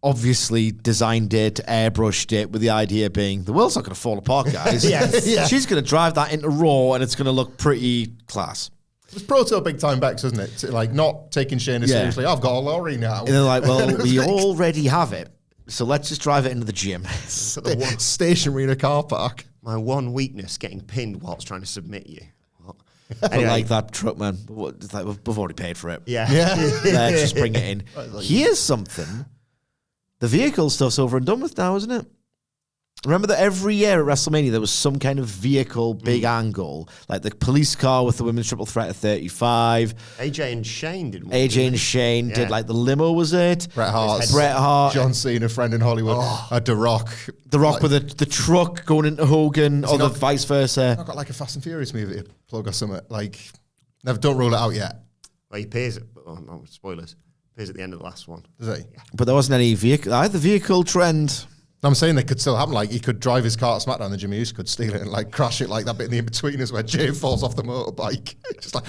obviously designed it, airbrushed it with the idea being the world's not going to fall apart, guys. Yeah. She's going to drive that into Raw and it's going to look pretty class. It's Proto Big Time Becks, isn't it? Like, not taking Shayna seriously. I've got a lorry now. And they're like, well, we already have it, so let's just drive it into the gym. Stationary in a car park. My one weakness, getting pinned whilst trying to submit you. What? I like that truck, man. It's like, we've already paid for it. Yeah. Let's just bring it in. Here's something. The vehicle stuff's over and done with now, isn't it? Remember that every year at WrestleMania there was some kind of vehicle big angle, like the police car with the women's triple threat at 35. AJ and Shane did one. AJ and Shane did like the limo, was it? Bret Hart. John Cena, friend in Hollywood. The Rock. The Rock with the truck going into Hogan, or the vice versa. I've got like a Fast and Furious movie to plug or something. Like, don't rule it out yet. Well, he appears, no, spoilers, appears at the end of the last one. Does he? Yeah. But there wasn't any vehicle. I had the vehicle trend. I'm saying they could still happen. Like, he could drive his car to SmackDown and Jimmy Uso could steal it and like crash it like that bit in the in-betweeners where Jay falls off the motorbike. Just like...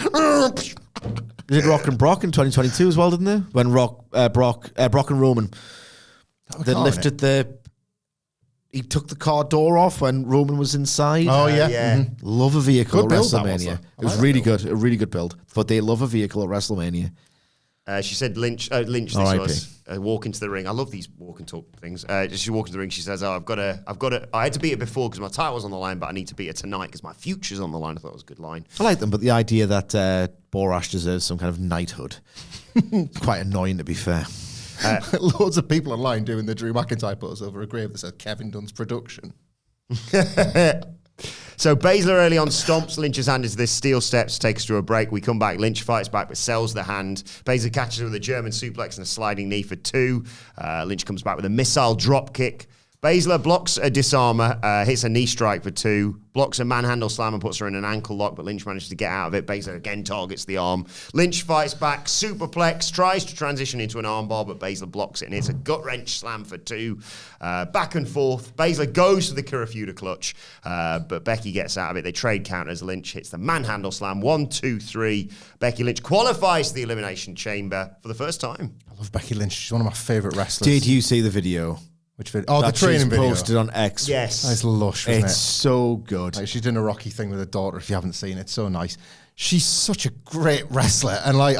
They did Rock and Brock in 2022 as well, didn't they? When Brock and Roman, they lifted he took the car door off when Roman was inside. Oh, yeah. Yeah. Love a vehicle Good at build, that was, WrestleMania. though. It was really good. A really good build. But they love a vehicle at WrestleMania. She said Lynch this was walk into the ring. I love these walk and talk things. She walked into the ring. She says, I've got to, I had to beat it before because my title was on the line, but I need to beat it tonight because my future's on the line. I thought it was a good line. I like them, but the idea that Borash deserves some kind of knighthood, it's quite annoying, to be fair. Loads of people online doing the Drew McIntyre pose over a grave that said Kevin Dunn's production. So Baszler early on stomps Lynch's hand into this steel steps, takes us to a break. We come back. Lynch fights back, but sells the hand. Baszler catches her with a German suplex and a sliding knee for 2. Lynch comes back with a missile drop kick. Baszler blocks a disarmer, hits a knee strike for 2, blocks a manhandle slam and puts her in an ankle lock, but Lynch manages to get out of it. Baszler again targets the arm. Lynch fights back, superplex, tries to transition into an armbar, but Baszler blocks it and hits a gut wrench slam for 2. Back and forth. Baszler goes for the Kirifuda clutch, but Becky gets out of it. They trade counters. Lynch hits the manhandle slam. 1, 2, 3. Becky Lynch qualifies to the Elimination Chamber for the first time. I love Becky Lynch. She's one of my favourite wrestlers. Did you see the video? Which video? Oh, the training video. Posted on X. Yes. That's lush, isn't it? It's so good. Like, she's doing a Rocky thing with her daughter, if you haven't seen it. It's so nice. She's such a great wrestler. And like,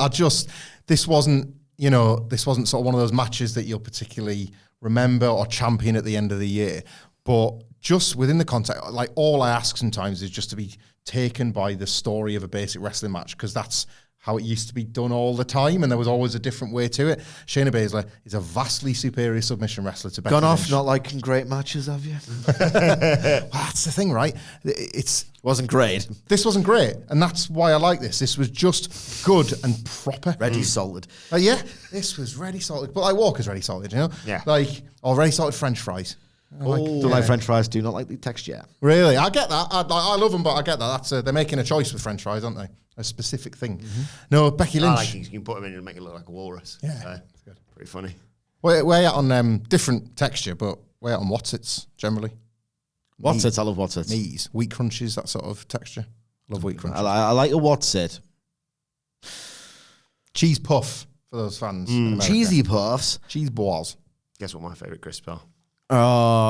this wasn't sort of one of those matches that you'll particularly remember or champion at the end of the year. But just within the context, like, all I ask sometimes is just to be taken by the story of a basic wrestling match, because that's how it used to be done all the time, and there was always a different way to it. Shayna Baszler is a vastly superior submission wrestler to Becky Gone off Lynch. not liking great matches, have you? Well, that's the thing, right? Wasn't great. This wasn't great, and that's why I like this. This was just good and proper. Ready salted. Yeah, this was ready salted. But like Walker's ready salted, you know? Yeah. Like, or ready salted French fries. Don't like French fries, do not like the texture. Really? I get that. I love them, but I get that. They're making a choice with French fries, aren't they? A specific thing. Mm-hmm. No, Becky Lynch. I like these. You can put them in and make it look like a walrus. Yeah. Pretty funny. We're out on different texture, but we're out on Whatsits generally. Whatsits, I love Whatsits. Knees, wheat crunches, that sort of texture. Love wheat crunches. I like a Whatsit. Cheese puff for those fans. in America. Cheesy puffs. Cheese balls. Guess what my favourite crisps are?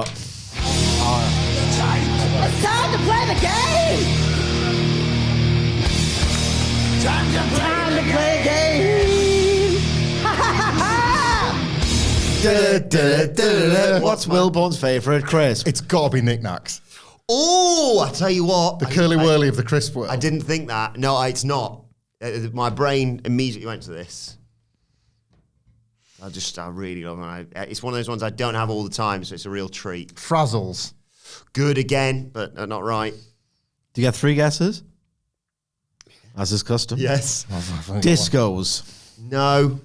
It's time to play the game! Time to play the game! Ha ha ha ha! What's Wilborn's favourite crisp? It's got to be knickknacks. Oh, I tell you what. The curly whirly of the crisp world. I didn't think that. No, it's not. My brain immediately went to this. I really love it. It's one of those ones I don't have all the time, so it's a real treat. Frazzles. Good again, but not right. Do you get 3 guesses? As is custom. Yes. Discos. No.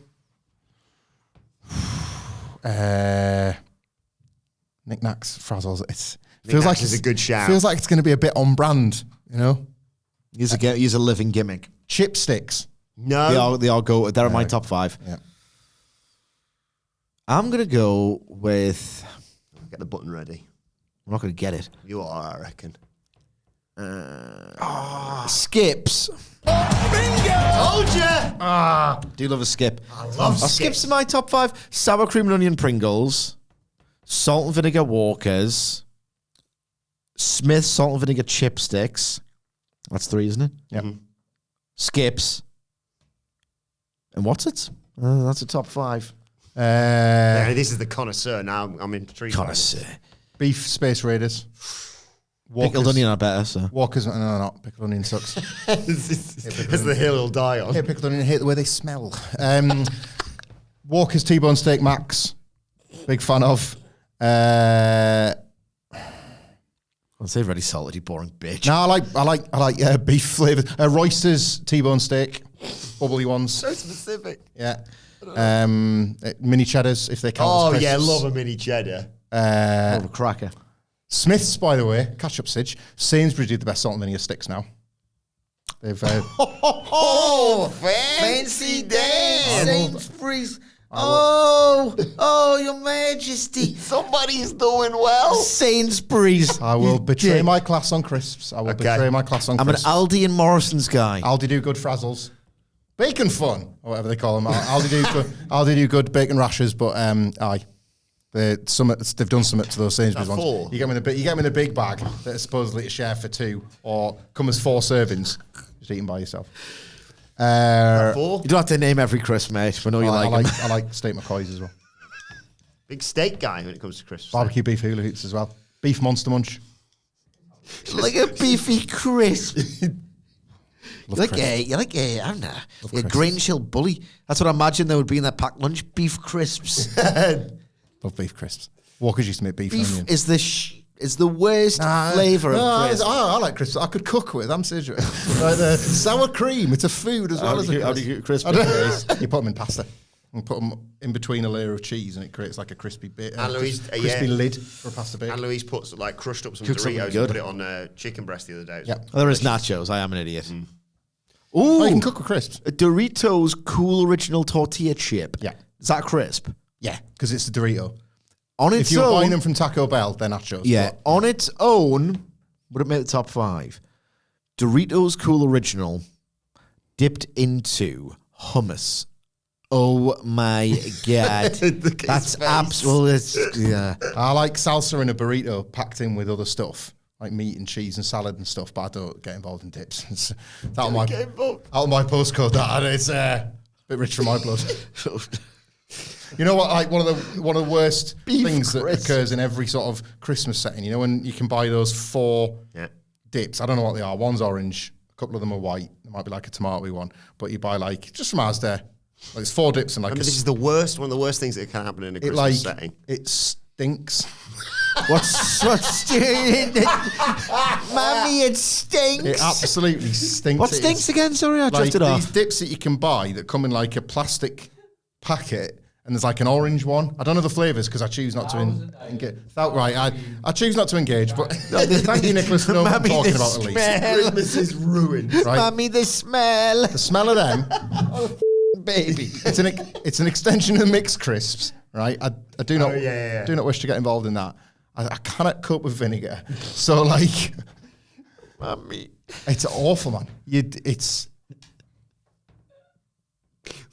Knickknacks, frazzles. It's a good shout. Feels like it's going to be a bit on brand, you know? Use a living gimmick. Chipsticks. No. They all go. They're in my top 5. Yeah. I'm gonna go with. Get the button ready. I'm not going to get it. You are, I reckon. Skips. Told ya! Do love a skip. I love Skips in my top 5. Sour cream and onion Pringles. Salt and vinegar Walkers. Smith's salt and vinegar chipsticks. That's 3, isn't it? Yep. Skips. And what's it? That's a top 5. Yeah, this is the connoisseur now. I'm intrigued. Connoisseur. Beef Space Raiders. Pickled onion are better, so. Walkers, no, not pickled onion sucks. It's the hill he'll die on. I hate pickled onion, I hate the way they smell. Walker's T-Bone Steak Max. Big fan of. I'll say very salty, boring bitch. No, I like beef flavored. Royster's T-Bone Steak. Bubbly ones. So specific. Yeah. Mini cheddars, if they count as Oh, crisps. yeah, love a mini cheddar. Love a cracker. Smith's, by the way, catch up, Sidge. Sainsbury's do the best salt and vinegar sticks now. They've Oh, fancy Dan. Sainsbury's. Oh, Your Majesty. Somebody's doing well. Sainsbury's. I will betray dick. my class on crisps. I will Okay. betray my class on I'm an crisps. Aldi and Morrison's guy. Aldi do good frazzles. Bacon fun, or whatever they call them. Aldi do good bacon rashers, but aye. They've done something to those Sainsbury's That ones. four? You get them in a big bag that is supposedly to share for 2, or come as 4 servings. Just eating by yourself. 4. You don't have to name every crisp, mate. We know you I like 'em. like steak McCoys as well. Big steak guy when it comes to crisps. Barbecue beef hula hoops as well. Beef Monster Munch. Like a beefy crisp. Love I don't know, a crisps. Grange Hill bully. That's what I imagine there would be in that packed lunch. Beef crisps. Love beef crisps. Walkers used to make beef, and Beef onion. is the worst flavour of crisps. I like crisps. I could cook with. I'm serious. Like the sour cream. It's a food as well as a crisp. How do you get crisp? You put them in pasta and put them in between a layer of cheese, and it creates like a crispy bit. And Louise, crispy lid for a pasta bake. And Louise puts crushed up some Cook something Doritos good. and put it on chicken breast the other day. It was Yep. Oh, there is nachos. I am an idiot. Oh, Ooh, you can cook with crisps. a Doritos Cool Original Tortilla Chip. Yeah. Is that crisp? Yeah, because it's a Dorito. On its If you're own, buying them from Taco Bell, they're nachos. yeah, but- on its own, would it make the top 5? Doritos Cool Original dipped into hummus. Oh my god, that's absolutely yeah. I like salsa in a burrito packed in with other stuff, like meat and cheese and salad and stuff, but I don't get involved in dips. It's out of my postcode. That it's a bit rich for my blood. You know what? Like one of the worst things that occurs in every sort of Christmas setting. You know when you can buy those 4 dips. I don't know what they are. One's orange, a couple of them are white. There might be like a tomato one, but you buy just from Asda. Like it's 4 dips and like Remember, this is one of the worst things that can happen in a Christmas setting. It stinks. What's Mommy, it stinks. It absolutely stinks. What stinks again? Sorry, I drifted these off. dips that you can buy that come in like a plastic packet, and there's like an orange one. I don't know the flavors because I choose not to engage. Right, I choose not to engage. But thank you, Nicholas, for knowing what I'm Mommy, talking the about. At least, smell. Christmas is ruined. right? Mommy, the smell. The smell of them, Baby. it's an extension of mixed crisps, right? I do not do not wish to get involved in that. I cannot cope with vinegar, so Mommy. it's awful, man. It's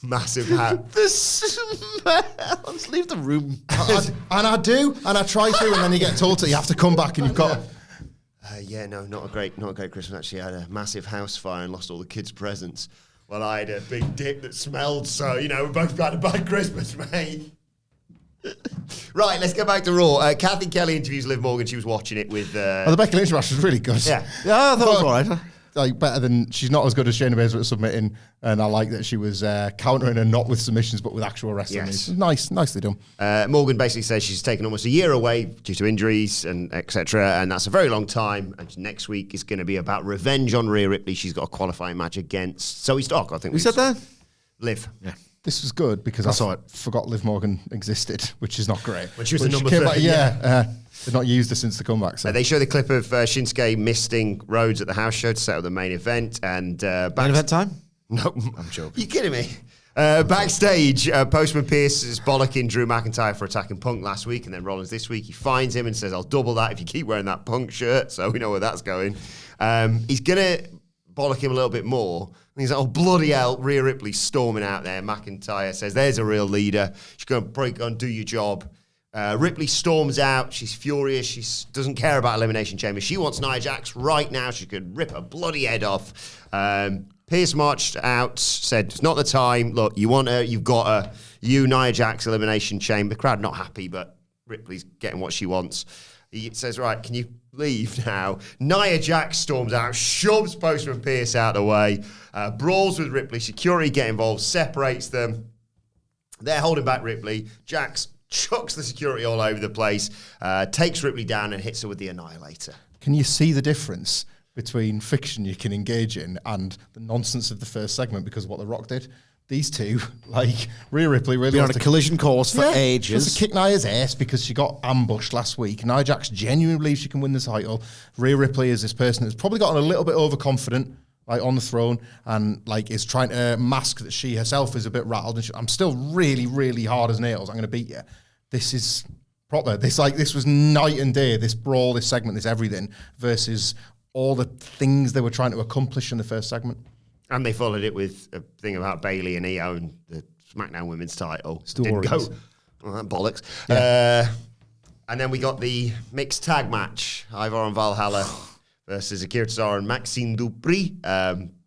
Massive hat. The smell. Let's leave the room. and I do, and I try to, and then you get told that you have to come back, and you've got. Not a great Christmas. Actually, I had a massive house fire and lost all the kids' presents. Well, I had a big dip that smelled, so we both had a bad Christmas, mate. Right, let's go back to Raw. Kathy Kelly interviews Liv Morgan. She was watching it with. The Becky Lynch match was really good. Yeah. Yeah, that was all right. Like better than she's not as good as Shayna Baszler at submitting, and I like that she was countering her not with submissions but with actual wrestling. Yes. It's nicely done. Morgan basically says she's taken almost a year away due to injuries and etc. And that's a very long time. And next week is going to be about revenge on Rhea Ripley. She's got a qualifying match against Zoe Stark. I think We said that? Liv. Yeah. This was good because I saw it. Forgot Liv Morgan existed, which is not great. When she was the number came back, 30, they've not used her since the comeback. So They show the clip of Shinsuke misting Rhodes at the house show to set up the main event. And Main event time? No, I'm joking. You kidding me? Backstage, Postman Pearce is bollocking Drew McIntyre for attacking Punk last week, and then Rollins this week. He finds him and says, I'll double that if you keep wearing that Punk shirt. So we know where that's going. He's going to bollock him a little bit more. And he's like, oh, bloody hell, Rhea Ripley storming out there. McIntyre says, there's a real leader. She's going to break on, do your job. Ripley storms out. She's furious. She doesn't care about Elimination Chamber. She wants Nia Jax right now. She could rip her bloody head off. Pierce marched out, said, it's not the time. Look, you want her, you've got her. You, Nia Jax, Elimination Chamber. The crowd not happy, but Ripley's getting what she wants. He says, right, can you leave now? Nia Jax storms out, shoves Postman Pearce out of the way, brawls with Ripley. Security get involved, separates them. They're holding back Ripley. Jax chucks the security all over the place, takes Ripley down and hits her with the Annihilator. Can you see the difference between fiction you can engage in and the nonsense of the first segment because of what The Rock did? These two, like Rhea Ripley, really been on a collision course for ages. Just to kick Nia's ass because she got ambushed last week. Nia Jax genuinely believes she can win the title. Rhea Ripley is this person that's probably gotten a little bit overconfident, like on the throne, and like is trying to mask that she herself is a bit rattled. And I'm still really, really hard as nails. I'm going to beat you. This is proper. This was night and day. This brawl, this segment, this everything versus all the things they were trying to accomplish in the first segment. And they followed it with a thing about Bayley and Io and the SmackDown Women's title. Still Didn't go. Warriors. Well, bollocks. Yeah. And then we got the mixed tag match. Ivar and Valhalla versus Akira Tozawa and Maxine Dupri.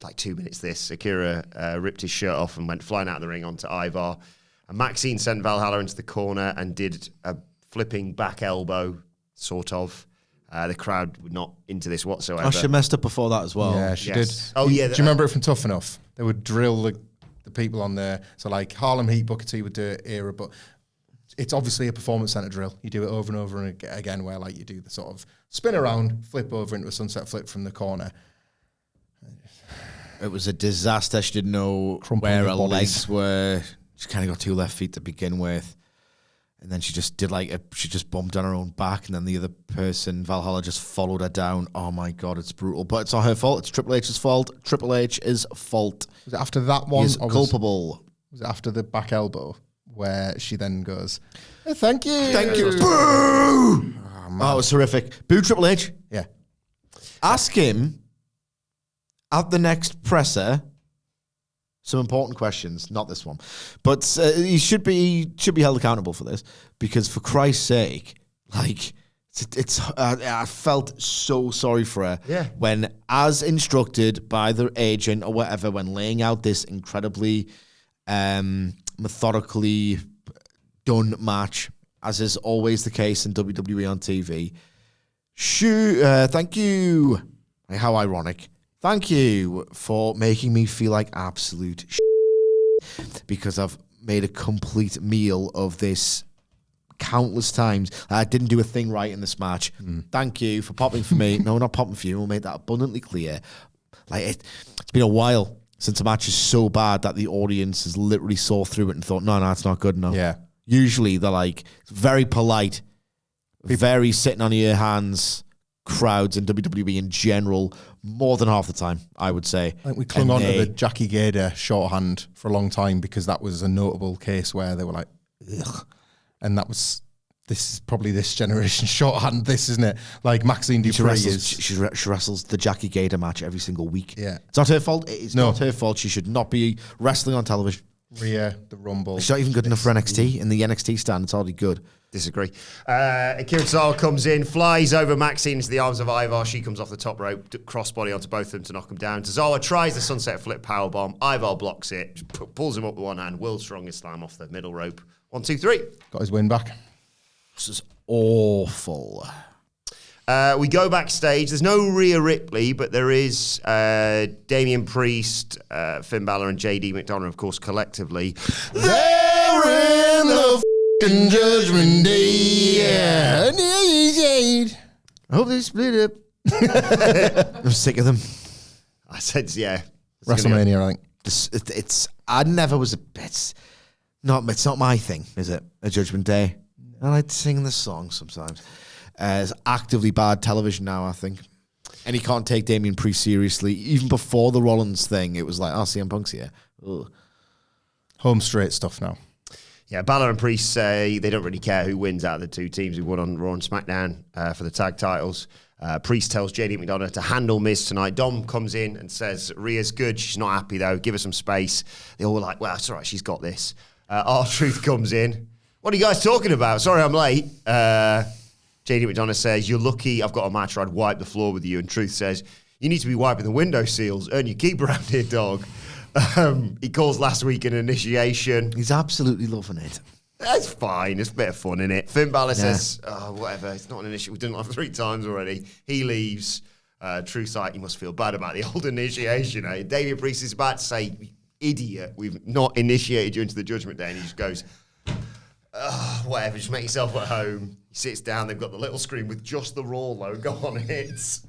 Like 2 minutes this. Akira ripped his shirt off and went flying out of the ring onto Ivar. And Maxine sent Valhalla into the corner and did a flipping back elbow, sort of. The crowd were not into this whatsoever. Oh, she messed up before that as well. Yeah, she did. Oh, yeah. Do you remember it from Tough Enough? They would drill the people on there. So like Harlem Heat, Booker T would do it era, but it's obviously a performance center drill. You do it over and over and again where like you do the sort of spin around, flip over into a sunset flip from the corner. It was a disaster. She didn't know Crumpling where the her bodies. legs were. She kind of got 2 left feet to begin with. And then she just did she just bumped on her own back, and then the other person, Valhalla, just followed her down. Oh my God, it's brutal. But it's not her fault. It's Triple H's fault. Triple H's fault. Was it after that one? He's culpable. Was it after the back elbow where she then goes, hey, thank you. Thank you. Boo! Oh, it was horrific. Boo Triple H. Yeah. Ask him at the next presser some important questions, not this one, but he should be held accountable for this because, for Christ's sake, like I felt so sorry for her when, as instructed by the agent or whatever, when laying out this incredibly methodically done match, as is always the case in WWE on TV. Thank you. How ironic. Thank you for making me feel like absolute because I've made a complete meal of this countless times. I didn't do a thing right in this match. Thank you for popping for me. No, not popping for you. We'll make that abundantly clear. Like it's been a while since a match is so bad that the audience has literally saw through it and thought, no, it's not good enough. Yeah. Usually they're like very polite, very sitting on your hands. Crowds in WWE in general, more than half the time, I would say. I think we clung on to the Jackie Gator shorthand for a long time because that was a notable case where they were like, ugh. And this is probably this generation shorthand, this, isn't it? Like Maxine Dupri is... She wrestles the Jackie Gator match every single week. Yeah. It's not her fault. It's not her fault. She should not be wrestling on television. Rhea, the Rumble. She's not even good enough for NXT. In the NXT stand, it's already good. Disagree. Akira Tozawa comes in, flies over Maxine into the arms of Ivar. She comes off the top rope, crossbody onto both of them to knock them down. Tozawa tries the sunset flip powerbomb. Ivar blocks it, pulls him up with one hand. World's strongest slam off the middle rope. 1, 2, 3. Got his win back. This is awful. We go backstage. There's no Rhea Ripley, but there is Damian Priest, Finn Balor, and JD McDonough, of course, collectively. They're in the Judgment Day. Yeah. I hope they split up. I'm sick of them. I said, yeah. WrestleMania, I think. It's I never was it's not my thing, is it? A Judgment Day. I like singing the song sometimes. It's actively bad television now, I think. And he can't take Damian Priest seriously. Even before the Rollins thing, it was like, CM Punk's here. Ugh. Home straight stuff now. Yeah, Balor and Priest say they don't really care who wins out of the two teams who won on Raw and SmackDown for the tag titles. Priest tells JD McDonough to handle Miz tonight. Dom comes in and says, Rhea's good. She's not happy, though. Give her some space. They all were like, well, it's all right. She's got this. R-Truth comes in. What are you guys talking about? Sorry, I'm late. JD McDonough says, you're lucky I've got a match or I'd wipe the floor with you. And Truth says, you need to be wiping the window seals. Earn your keep around here, dog. He calls last week an initiation. He's absolutely loving it. That's fine. It's a bit of fun, isn't it? Finn Balor says, oh, whatever. It's not an initiation. We've done it like 3 times already. He leaves. Truth's like, you must feel bad about the old initiation. Eh? David Priest is about to say, idiot, we've not initiated you into the Judgment Day. And he just goes, whatever, just make yourself at home. He sits down. They've got the little screen with just the Raw logo on it.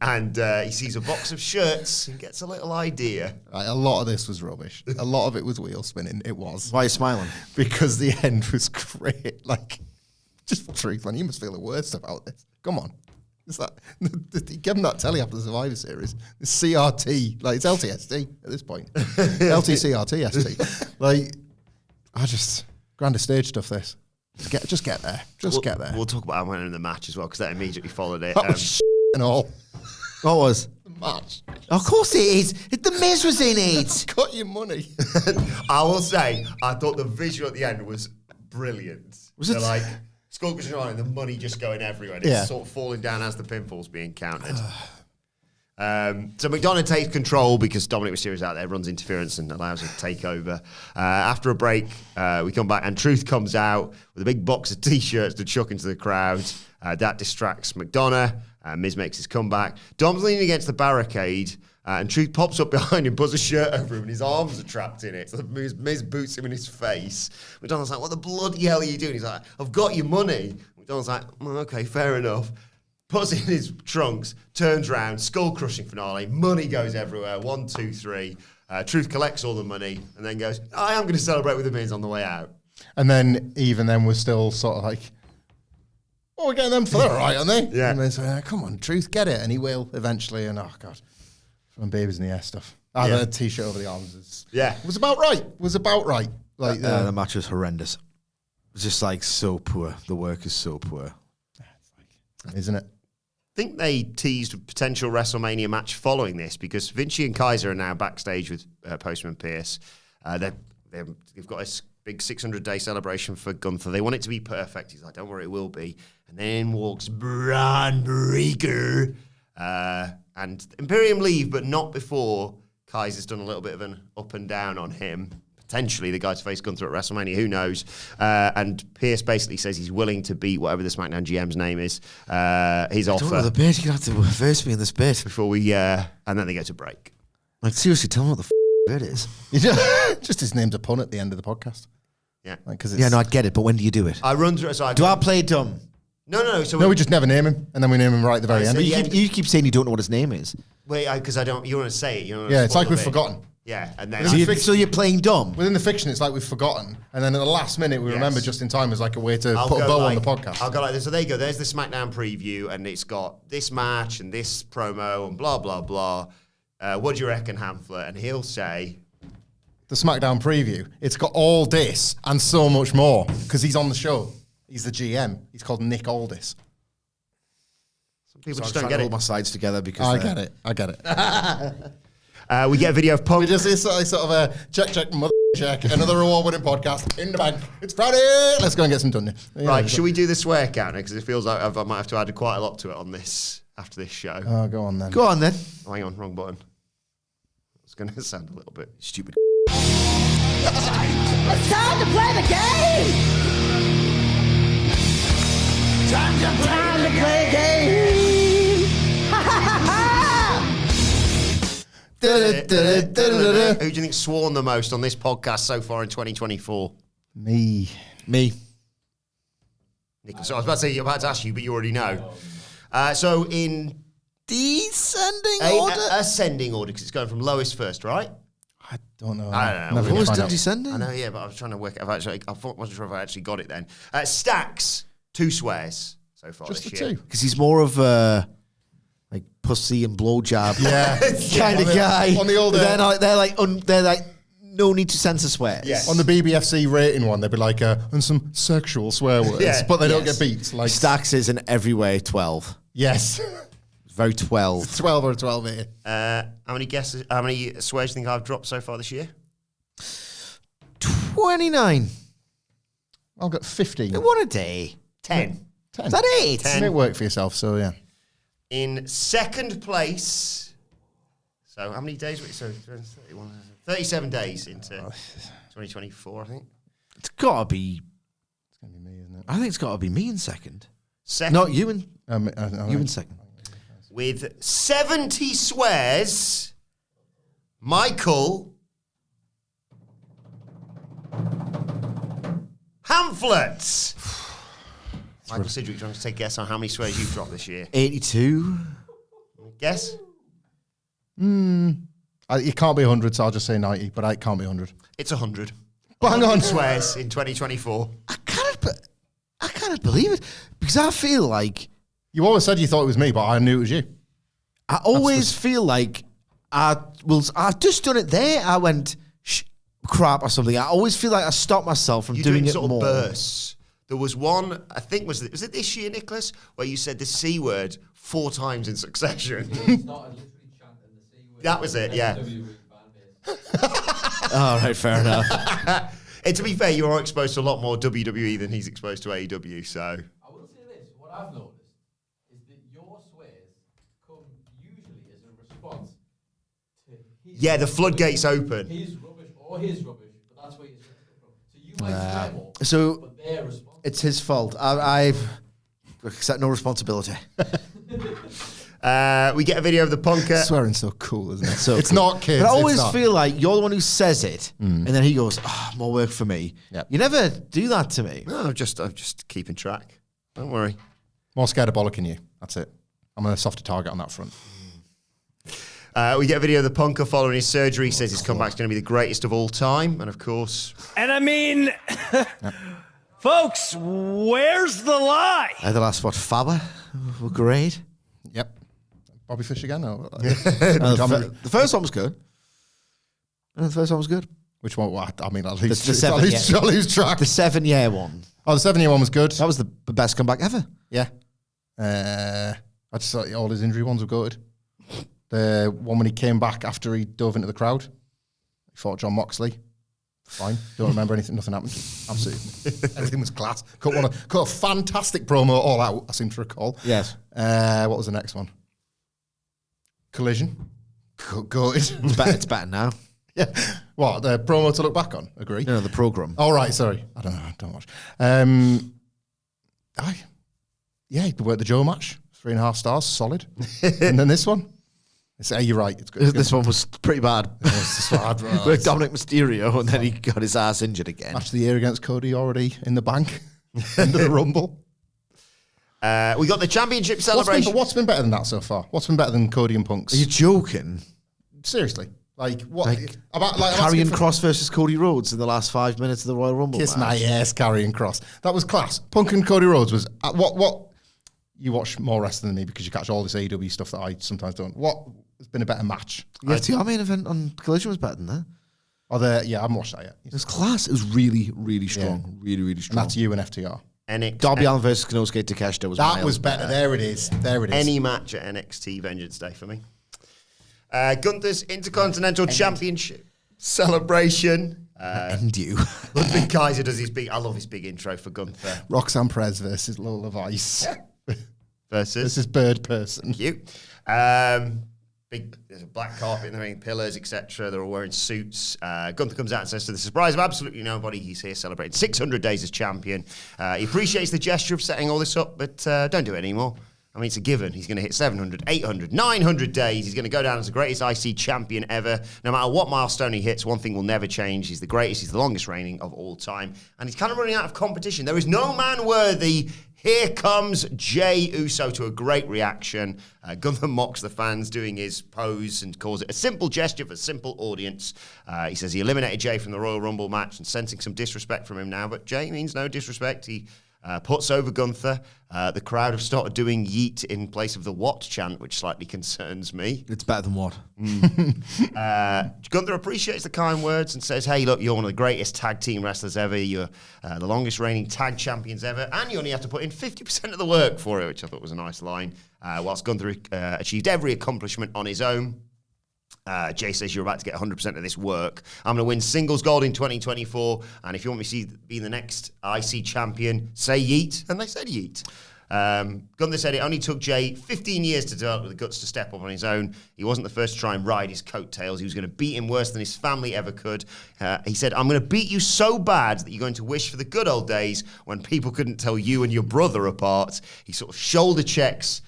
And he sees a box of shirts and gets a little idea. Right, a lot of this was rubbish. A lot of it was wheel spinning. It was. Why are you smiling? Because the end was great. Like, just the truth, man. You must feel the worst about this. Come on. It's like, give him that telly after the Survivor Series. It's CRT. Like, it's LTSD at this point. LTCRT. Like, grander stage stuff, this. Just get there. Get there. We'll talk about how winning the match as well, because that immediately followed it. That was and all. What was? The match. Of course it is. The Miz was in it. Got your money. I will say, I thought the visual at the end was brilliant. Was it? Like, skull crushing on and the money just going everywhere. And It's sort of falling down as the pinfall's being counted. So McDonough takes control because Dominic Mysterio's out there, runs interference and allows him to take over. After a break, we come back and Truth comes out with a big box of T-shirts to chuck into the crowd. That distracts McDonough. Miz makes his comeback. Dom's leaning against the barricade and Truth pops up behind him, puts a shirt over him and his arms are trapped in it. So Miz boots him in his face. McDonough's like, what the bloody hell are you doing? He's like, I've got your money. McDonough's like, okay, fair enough. Puts it in his trunks, turns round, skull-crushing finale, money goes everywhere, 1, 2, 3. Truth collects all the money and then goes, I am going to celebrate with the Miz on the way out. And then, even then, we're still sort of like, oh, we're getting them for that, right, aren't they? Yeah. And then say, come on, Truth, get it. And he will eventually. And, oh, God, throwing babies in the air stuff. The T-shirt over the arms. Was about right. Like the match was horrendous. It's just like so poor. The work is so poor. Isn't it? I think they teased a potential WrestleMania match following this because Vinci and Kaiser are now backstage with Postman Pierce. They've got a big 600-day celebration for Gunther. They want it to be perfect. He's like, don't worry, it will be. And then walks Braun Breaker. And Imperium leave, but not before Kaiser's done a little bit of an up and down on him. Potentially the guy to face Gunther at WrestleMania, who knows? And Pierce basically says he's willing to beat whatever the SmackDown GM's name is. His offer. I don't know the bit. You're going to have to reverse me in this bit. Before we, and then they go to break. Like, seriously, tell me what the bit is. Just his name's a pun at the end of the podcast. Yeah. Like, I get it, but when do you do it? I run through it. Do I play dumb? No. So we just never name him, and then we name him right at the very end. But you keep saying you don't know what his name is. Wait, because I don't. You want to say it? You know, it's like we've forgotten. Yeah, and then So you're playing dumb. Within the fiction, it's like we've forgotten, and then at the last minute, we remember just in time as like a way to put a bow on the podcast. I'll go like this. So there you go. There's the SmackDown preview, and it's got this match and this promo and blah blah blah. What do you reckon, Hamflet? And he'll say, the SmackDown preview. It's got all this and so much more because he's on the show. He's the GM. He's called Nick Aldis. Some people So just I'm don't trying get to it. hold my sides together because I get it. We get a video of Punk. We just sort of a check, mother check. Another award-winning podcast in the bank. It's Friday. Let's go and get some done. Right, should we do the swear counter? Because it feels like I might have to add quite a lot to it on this after this show. Oh, go on then. Go on then. Oh, hang on, wrong button. It's going to sound a little bit stupid. It's time to play the game! Time to play the game! Ha ha ha ha! Who do you think sworn the most on this podcast so far in 2024? Me. Nick. So I was about to say, about to ask you, but you already know. So in Descending order? Ascending order, because it's going from lowest first, right? I don't know. I don't know. Never Always find done out. descending? I know, yeah, but I was trying to work. I wasn't sure if I actually got it then. Stacks 2 swears so far Just the this year. 2. Because he's more of a like pussy and blowjob Yeah. kind of guy. On the old they're like no need to censor swears. Yes. On the BBFC rating one, they'd be like, and some sexual swear words, but they don't get beat. Like Stacks is in every way 12. Yes. Very 12. 12 or a 12 here. How many guesses? How many swears do you think I've dropped so far this year? 29. I'll get 15. What a day. 10. 10. Is that it? 10. Make work for yourself, so yeah. In second place. So how many days? So 37 days into 2024, I think. It's got to be... It's going to be me, isn't it? I think it's got to be me in second. Second. You in second. With 70 swears, Michael Pamphlet. Michael Sidgwick, do you want to take a guess on how many swears you've dropped this year? 82. Guess? It can't be 100, so I'll just say 90, but it can't be 100. It's 100. Bang 100 on. swears in 2024. I can't believe it because I feel like You always said you thought it was me, but I knew it was you. I always feel like I just done it there. I went crap or something. I always feel like I stopped myself from doing it sort more. of bursts. There was one, I think, was it this year, Nicholas, where you said the C word 4 times in succession. That was it, yeah. All right, fair enough. And to be fair, you're exposed to a lot more WWE than he's exposed to AEW, so. I will say this, what I've noticed is that your swears come usually as a response to his Yeah, the floodgates open. his rubbish or his rubbish, but that's where your swears come from. So you might swear more, So but their response. it's his fault. I've accept no responsibility. We get a video of the punker. Swearing's so cool, isn't it? So It's cool. not kids. But I it's always not. feel like you're the one who says it, and then he goes, more work for me. Yep. You never do that to me. No, I'm just keeping track. Don't worry. More scared of bollocking you. That's it. I'm a softer target on that front. We get a video of the punker following his surgery. He says his comeback's going to be the greatest of all time. And of course, And I mean, folks, where's the lie? The last Faber were great. Yep. Bobby Fish again? No. The first one was good. The first one was good. Which one? Well, I mean, at least, The at least yeah. I lose track. The 7-year one. Oh, the 7-year one was good. That was the best comeback ever. Yeah. I just thought all his injury ones were good. The one when he came back after he dove into the crowd. He fought John Moxley. Fine. Don't remember anything. Nothing happened. Absolutely. Everything was class. Cut a fantastic promo all out, I seem to recall. Yes. What was the next one? Collision. Good. It's better now. Yeah. What, the promo to look back on? Agree. No, the program. Oh, right, sorry. I don't know. I don't watch. Yeah, he worked the Joe match. 3.5 stars. Solid. And then this one. You're right. It's good. This one was pretty bad. With With Dominic Mysterio, and then he got his ass injured again. Match of the year against Cody already in the bank. End of the Rumble. we got the championship celebration. What's been better than that so far? What's been better than Cody and Punk's? Are you joking? Seriously. Like, what? Like, about Karrion Kross versus Cody Rhodes in the last 5 minutes of the Royal Rumble Kiss match. my ass, Karrion Kross. That was class. Punk and Cody Rhodes was... What? You watch more wrestling than me because you catch all this AEW stuff that I sometimes don't. What has been a better match? Yeah, the main event on Collision was better than that. Yeah, I haven't watched that yet. It was class. It was really, really strong. Really, really And strong. that's you and FTR. Darby Allin versus Konosuke Takeshita was That miles was better. There it is. There it is. Any match at NXT Vengeance Day for me. Gunther's Intercontinental Championship celebration. End you. Ludwig Kaiser does his big... I love his big intro for Gunther. Roxanne Perez versus Lola Vice. Versus... This is Bird Person. Cute. There's a black carpet in the ring, pillars, etc. They're all wearing suits. Gunther comes out and says, to the surprise of absolutely nobody, he's here celebrating 600 days as champion. He appreciates the gesture of setting all this up, but don't do it anymore. I mean, it's a given. He's going to hit 700, 800, 900 days. He's going to go down as the greatest IC champion ever. No matter what milestone he hits, one thing will never change. He's the greatest. He's the longest reigning of all time. And he's kind of running out of competition. There is no man worthy. Here comes Jey Uso to a great reaction. Gunther mocks the fans doing his pose and calls it a simple gesture for a simple audience. He says he eliminated Jey from the Royal Rumble match and sensing some disrespect from him now, but Jey means no disrespect. He puts over Gunther. The crowd have started doing yeet in place of the what chant, which slightly concerns me. It's better than what? Gunther appreciates the kind words and says, hey, look, you're one of the greatest tag team wrestlers ever. You're the longest reigning tag champions ever. And you only have to put in 50% of the work for it, which I thought was a nice line. Whilst Gunther achieved every accomplishment on his own. Jay says, you're about to get 100% of this work. I'm going to win singles gold in 2024. And if you want me to see be the next IC champion, say yeet. And they said yeet. Gunther said it only took Jay 15 years to develop the guts to step up on his own. He wasn't the first to try and ride his coattails. He was going to beat him worse than his family ever could. He said, I'm going to beat you so bad that you're going to wish for the good old days when people couldn't tell you and your brother apart. He sort of shoulder checks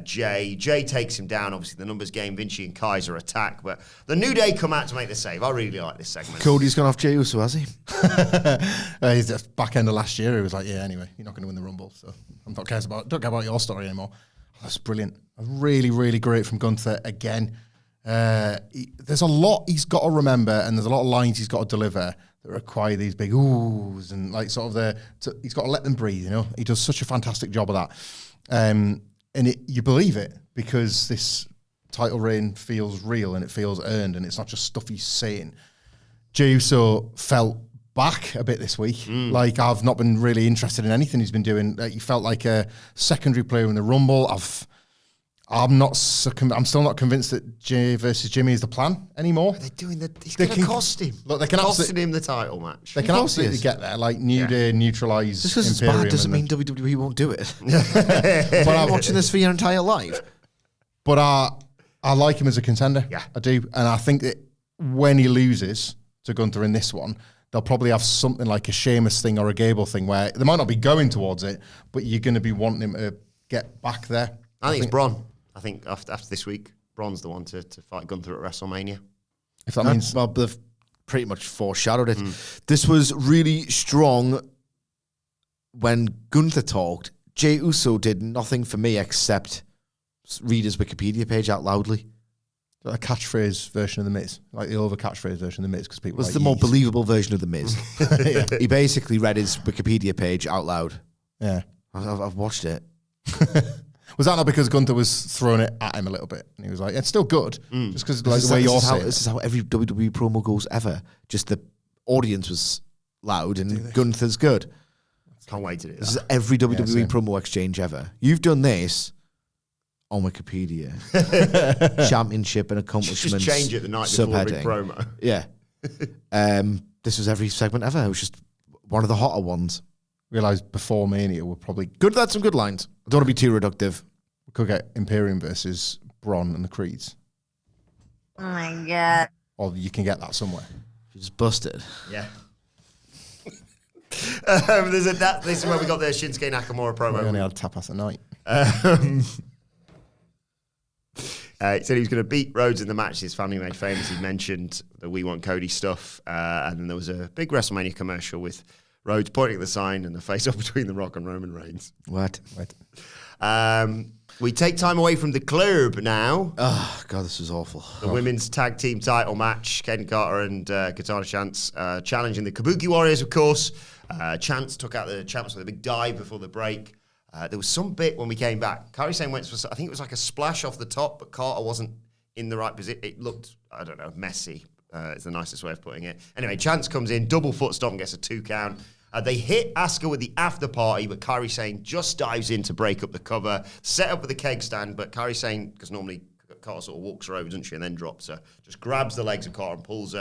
Jay. Jay takes him down. Obviously, the numbers game, Vinci and Kaiser attack, but the New Day come out to make the save. I really like this segment. Cody's gone off Jey Uso, has he? He's at back end of last year. He was like, yeah, anyway, you're not going to win the Rumble, so don't care about your story anymore. That's brilliant. Really, really great from Gunther again. There's a lot he's got to remember, and there's a lot of lines he's got to deliver that require these big oohs and like sort of he's got to let them breathe. You know, he does such a fantastic job of that. And you believe it because this title reign feels real and it feels earned and it's not just stuff he's saying. Jey Uso felt back a bit this week. Like, I've not been really interested in anything he's been doing. He felt like a secondary player in the Rumble. I'm still not convinced that Jey versus Jimmy is the plan anymore. They're doing he's going to cost him. Look, they can costing him the title match. They can absolutely get there. Like, New Day neutralise Just because it's Imperium. bad doesn't mean WWE won't do it. But I'm watching this for your entire life. But I like him as a contender. Yeah. I do. And I think that when he loses to Gunther in this one, they'll probably have something like a Sheamus thing or a Gable thing where they might not be going towards it, but you're going to be wanting him to get back there. I think it's Braun. I think after this week, Braun's the one to fight Gunther at WrestleMania. If that means... Well, they've pretty much foreshadowed it. This was really strong when Gunther talked. Jey Uso did nothing for me except read his Wikipedia page out loudly. A catchphrase version of The Miz. Like the over catchphrase version of The Miz because people It was like the more yeet. believable version of The Miz. Yeah. He basically read his Wikipedia page out loud. Yeah. I've watched it. Was that not because Gunther was throwing it at him a little bit? And he was like, it's still good. Just because like the way you're saying This is how every WWE promo goes ever. Just the audience was loud and Gunther's good. Can't wait to do This that. is every WWE same. promo exchange ever. You've done this on Wikipedia. Championship and accomplishments. Just change it the night before a big subheading. promo. Yeah. This was every segment ever. It was just one of the hotter ones. realised before Mania we're probably Good. That's some good lines. I don't want to be too reductive. we could get Imperium versus Braun and the Creeds. Oh my god. Or you can get that somewhere. You just busted. Yeah. This is where we got the Shinsuke Nakamura promo. We only had tapas at night. He said he was going to beat Rhodes in the match his family made famous. He mentioned the We Want Cody stuff. And then there was a big WrestleMania commercial with Rhodes pointing at the sign and the face-off between The Rock and Roman Reigns. What? We take time away from the club now. Oh, God, this was awful. The women's tag team title match. Kayden Carter and Katana Chance challenging the Kabuki Warriors, of course. Chance took out the champs with a big dive before the break. There was some bit when we came back. Kairi Sane went for, I think it was like a splash off the top, but Carter wasn't in the right position. It looked, I don't know, messy. Is the nicest way of putting it. Anyway, Chance comes in, double foot stomp, gets a 2 count. They hit Asuka with the after party, but Kairi Sane just dives in to break up the cover. Set up with a keg stand, but Kairi Sane, because normally Carter sort of walks her over, doesn't she, and then drops her. Just grabs the legs of Carter and pulls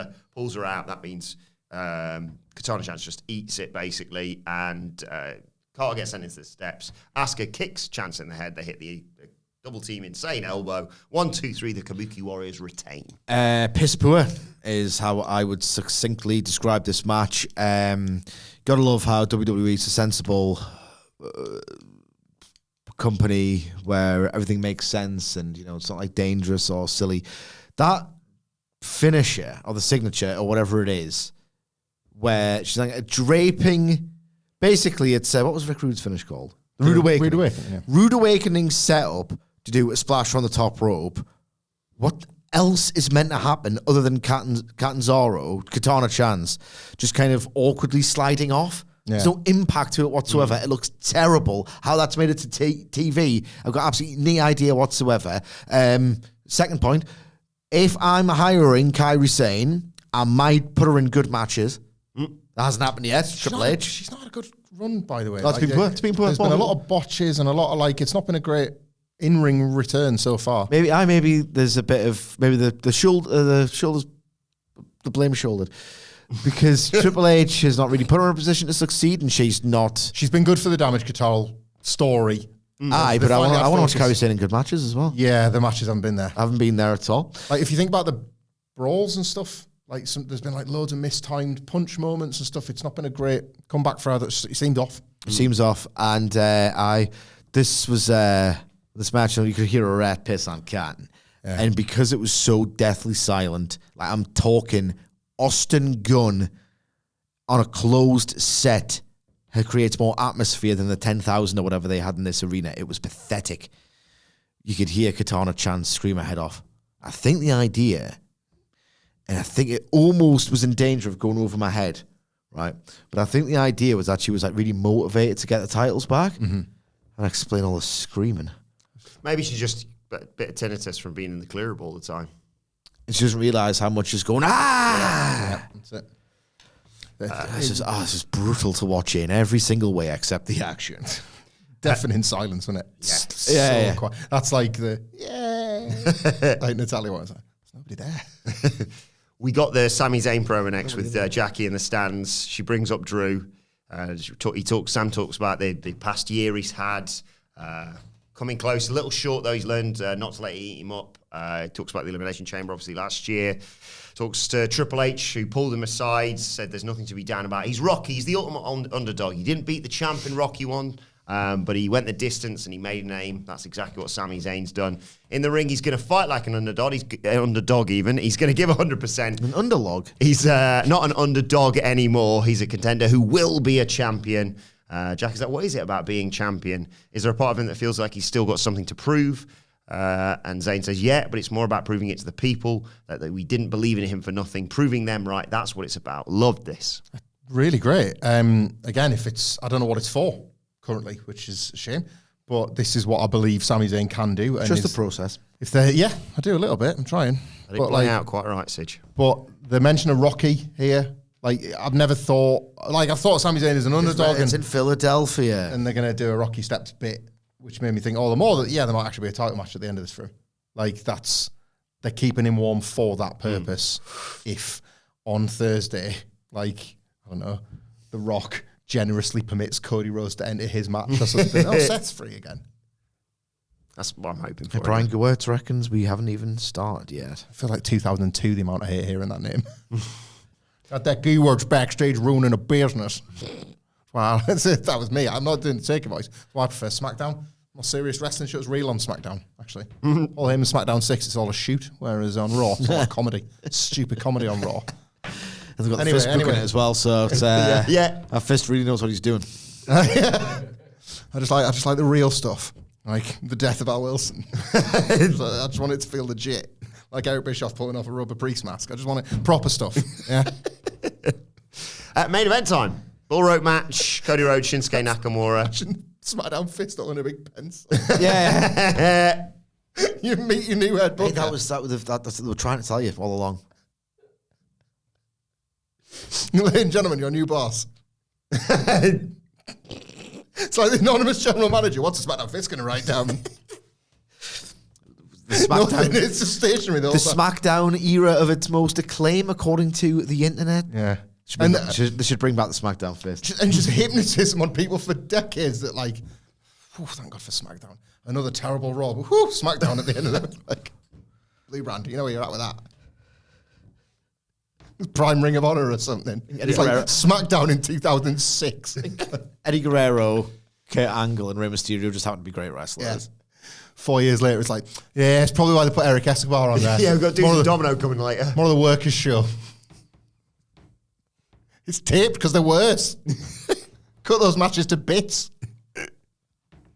her out. That means Katana Chance just eats it, basically, and Carter gets sent into the steps. Asuka kicks Chance in the head. They hit the double team insane elbow. 1, 2, 3, the Kabuki Warriors retain. Piss poor is how I would succinctly describe this match. Gotta love how WWE is a sensible company where everything makes sense and, you know, it's not like dangerous or silly. That finisher or the signature or whatever it is, where she's like draping, basically it's, what was Rick Rude's finish called? The Rude Awakening. Rude Awakening, yeah. Rude Awakening set up to do a splash from the top rope. What else is meant to happen other than Katana Chance just kind of awkwardly sliding off? There's no impact to it whatsoever. It looks terrible. How that's made it to TV, I've got absolutely no idea whatsoever. Second point, if I'm hiring Kairi Sane, I might put her in good matches. That hasn't happened yet. Triple H. She's not had a good run, by the way. No, it's been poor. It's been poor. There's been a lot of botches and a lot of it's not been a great in-ring return so far. Maybe there's a bit of the shoulders, the blame shouldered. Because Triple H has not really put her in a position to succeed, and she's not. She's been good for the Damage Control story. Aye, but I want to watch Kairi Sane in good matches as well. Yeah, the matches haven't been there. I haven't been there at all. Like, if you think about the brawls and stuff, there's been loads of mistimed punch moments and stuff. It's not been a great comeback for her. It seemed off. It seems off, and this match, you could hear a rat piss on cotton, and because it was so deathly silent, I'm talking. Austin Gunn on a closed set creates more atmosphere than the 10,000 or whatever they had in this arena. It was pathetic. You could hear Katana Chance scream her head off. I think the idea, and I think it almost was in danger of going over my head, right? But I think the idea was that she was really motivated to get the titles back and explain all the screaming. Maybe she's just a bit of tinnitus from being in the clear all the time. And she doesn't realise how much is going, Yeah, that's it. This is brutal to watch in every single way except the action. Deafening silence, isn't it? Yeah. Quiet. That's like the, like Natalia was like, there's nobody there. We got the Sami Zayn promo next with Jackie in the stands. She brings up Drew. Sam talks about the past year he's had. Coming close, a little short though. He's learned not to let it eat him up. He talks about the Elimination Chamber, obviously, last year. Talks to Triple H, who pulled him aside, said there's nothing to be down about. He's Rocky. He's the ultimate underdog. He didn't beat the champ in Rocky 1, but he went the distance and he made a name. That's exactly what Sami Zayn's done. In the ring, he's going to fight like an underdog. He's He's going to give 100%. An underlog. He's not an underdog anymore. He's a contender who will be a champion. Jack is like, what is it about being champion? Is there a part of him that feels like he's still got something to prove? And Zayn says, yeah, but it's more about proving it to the people that we didn't believe in him for nothing, proving them right. That's what it's about. Loved this. Really great. Again, I don't know what it's for currently, which is a shame, but this is what I believe Sami Zayn can do. And Just the process. I do a little bit. I'm trying. I didn't play out quite right, Sige. But the mention of Rocky here, I've never thought, I thought Sami Zayn is an underdog. It's in Philadelphia. And they're going to do a Rocky Steps bit, which made me think all the more that, there might actually be a title match at the end of this through. They're keeping him warm for that purpose. If on Thursday, I don't know, The Rock generously permits Cody Rhodes to enter his match or something. Seth's free again. That's what I'm hoping for. Brian Gewirtz reckons we haven't even started yet. I feel like 2002, the amount of hate hearing that name. Got that Gewirtz backstage ruining a business. Wow, that was me. I'm not doing the taker voice. Well, I prefer SmackDown. More serious wrestling shows real on SmackDown, actually. All him and SmackDown 6, it's all a shoot, whereas on Raw, it's all a comedy. Stupid comedy on Raw. And they've got the fist book in it as well, so it's, our fist really knows what he's doing. I just like the real stuff, like the death of Al Wilson. I just want it to feel legit, like Eric Bischoff pulling off a rubber priest mask. I just want it proper stuff. Yeah. Main event time. Bull rope match. Cody Rhodes, Shinsuke Nakamura. SmackDown fist on a big pencil. Yeah. You meet your new head booker. That's what they were trying to tell you all along. Ladies and gentlemen, your new boss. It's like the anonymous general manager. What's the SmackDown fist going to write down? Nothing. It's just stationary. The SmackDown era of its most acclaim, according to the internet. Yeah. They should bring back the SmackDown fist. And just hypnotism on people for decades that thank God for SmackDown. Another terrible Raw, but SmackDown at the end of it. Blue brand, you know where you're at with that. Prime Ring of Honor or something. It's like SmackDown in 2006. Eddie Guerrero, Kurt Angle, and Rey Mysterio just happen to be great wrestlers. Yeah. 4 years later, it's it's probably why they put Eric Escobar on there. Yeah, we've got Dudes and Domino coming later. More of the workers' show. It's taped because they're worse. Cut those matches to bits.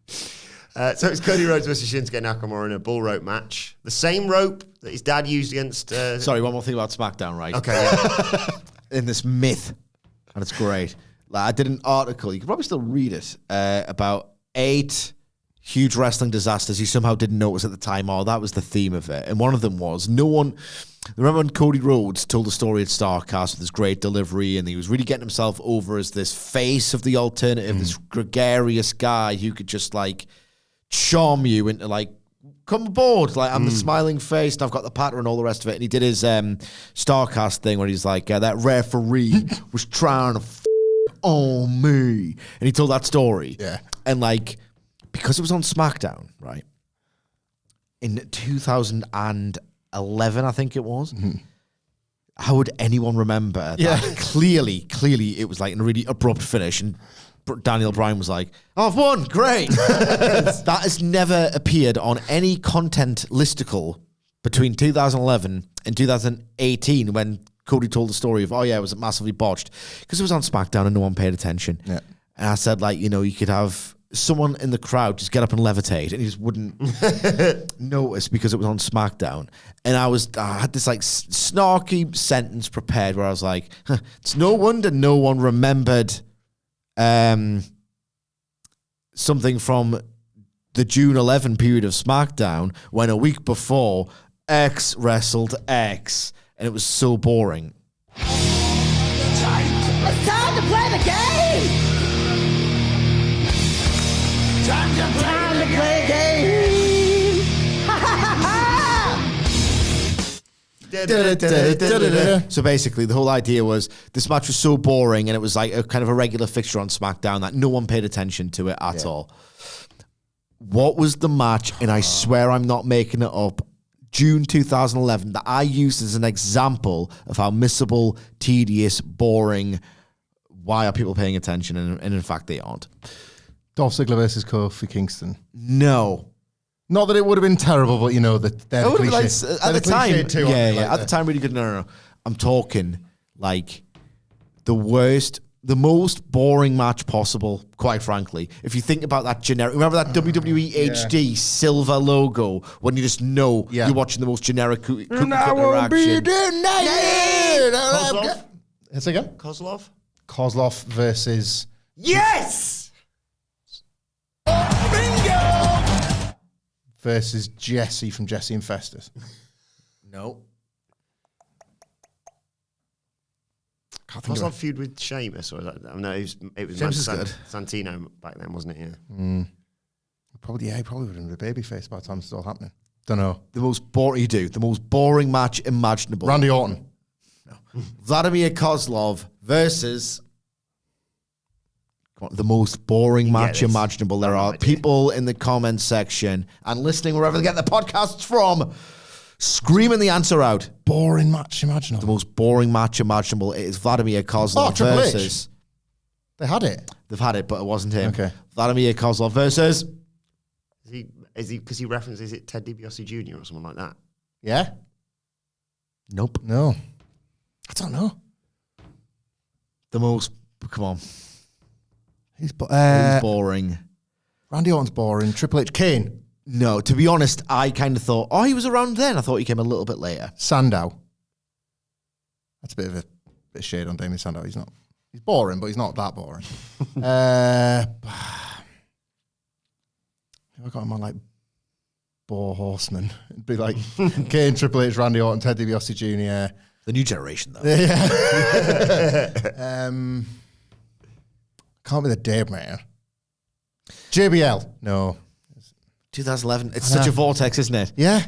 So it's Cody Rhodes versus Shinsuke Nakamura in a bull rope match. The same rope that his dad used against... Sorry, one more thing about SmackDown, right? Okay, yeah. In this myth, and it's great. Like, I did an article, you can probably still read it, about 8 huge wrestling disasters you somehow didn't notice at the time. Oh, that was the theme of it. And one of them was remember when Cody Rhodes told the story at StarCast with this great delivery, and he was really getting himself over as this face of the alternative, this gregarious guy who could just like charm you into like, come aboard, like I'm the smiling face and I've got the patter and all the rest of it. And he did his StarCast thing where he's like, that referee was trying to on me, and he told that story. Yeah. And like, because it was on SmackDown, right, in 2011, I think it was. How would anyone remember that? Clearly it was like a really abrupt finish, and Daniel Bryan was like, oh, I've won, great. That has never appeared on any content listicle between 2011 and 2018 when Cody told the story of, it was massively botched, because it was on SmackDown and no one paid attention. Yeah. And I said, like, you could have someone in the crowd just get up and levitate, and he just wouldn't notice because it was on SmackDown. And I had this like snarky sentence prepared where I was like, it's no wonder no one remembered something from the June 11 period of SmackDown when a week before X wrestled X, and it was so boring. It's time to play the game! Time to play the game! Ha ha ha! So basically, the whole idea was this match was so boring, and it was like a kind of a regular fixture on SmackDown that no one paid attention to it at all. What was the match? And I swear I'm not making it up. June 2011 that I used as an example of how missable, tedious, boring. Why are people paying attention? And in fact, they aren't. Dolph Ziggler versus Kofi Kingston. No. Not that it would have been terrible, but they're the cliche. At the time, too, at the time, really good. No. I'm talking like the worst, the most boring match possible, quite frankly. If you think about that generic, remember that WWE HD silver logo when you just know you're watching the most generic cookie interaction. Kozlov? Say again? Kozlov? Kozlov versus... Yes! Versus Jesse from Jesse and Festus. No. Kozlov feud with Sheamus, or that? No, it was Sheamus is good. Santino back then, wasn't it? Yeah. Probably would have been a babyface by the time it's all happening. Don't know. The most boring match imaginable. Randy Orton. No. Vladimir Kozlov versus the most boring match imaginable. There are people in the comments section and listening wherever they get their podcasts from screaming the answer out. Boring match imaginable. The most boring match imaginable. It is Vladimir Kozlov versus... They had it. They've had it, but it wasn't him. Okay. Vladimir Kozlov versus... Is he because he references it Ted DiBiase Jr. or something like that? Yeah? Nope. No. I don't know. The most... Come on. He's boring. Randy Orton's boring. Triple H. Kane. No, to be honest, I kind of thought, he was around then. I thought he came a little bit later. Sandow. That's a bit of shade on Damien Sandow. He's not. He's boring, but he's not that boring. I got him on like Boar Horseman. It'd be like Kane, Triple H, Randy Orton, Ted DiBiase Jr. The new generation, though. Yeah. Can't be the Dave man. JBL. No. 2011. It's such a vortex, isn't it? Yeah.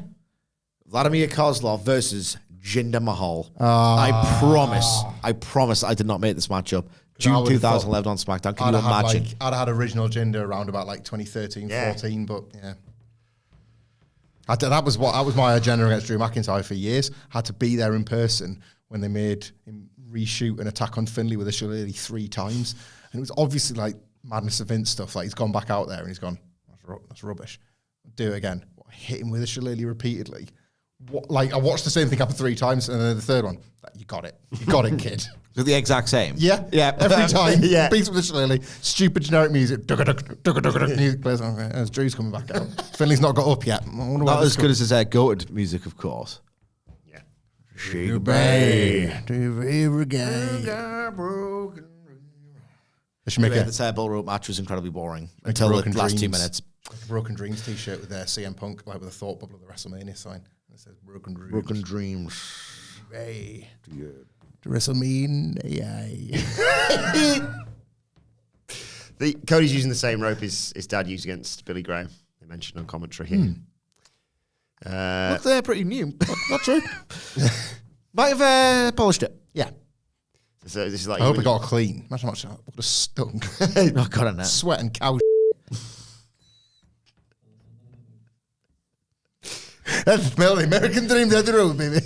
Vladimir Kozlov versus Jinder Mahal. I promise I did not make this matchup. June 2011 on SmackDown. Can you imagine? I'd have had original Jinder around about like 2013, 14, but yeah. That was my agenda against Drew McIntyre for years. Had to be there in person when they made him reshoot an attack on Finlay with a shillelagh 3 times. And it was obviously like Madness of Vince stuff. Like he's gone back out there and he's gone, that's rubbish. Do it again. Hit him with a shillelagh repeatedly. I watched the same thing happen 3 times, and then the third one, you got it. You got it, kid. So the exact same? Yeah. Every time. Beats with the shillelagh. Stupid generic music. Music plays. As Drew's coming back out. Finley's not got up yet. Not as good as his goated music, of course. Yeah. Goodbye. They should make the bull rope match was incredibly boring until the last 2 minutes. a Broken Dreams t-shirt with their CM Punk, like with a thought bubble of the WrestleMania sign. It says Broken Dreams. Broken Dreams. Hey. To WrestleMania. Cody's using the same rope his dad used against Billy Graham. They mentioned on commentary here. Look, they're pretty new. Not true. Might have polished it. Yeah. So this is like I hope it got clean. Imagine how much that would have stunk. Oh, God, on that. Sweat and cow. That's smell the American dream down the road, baby.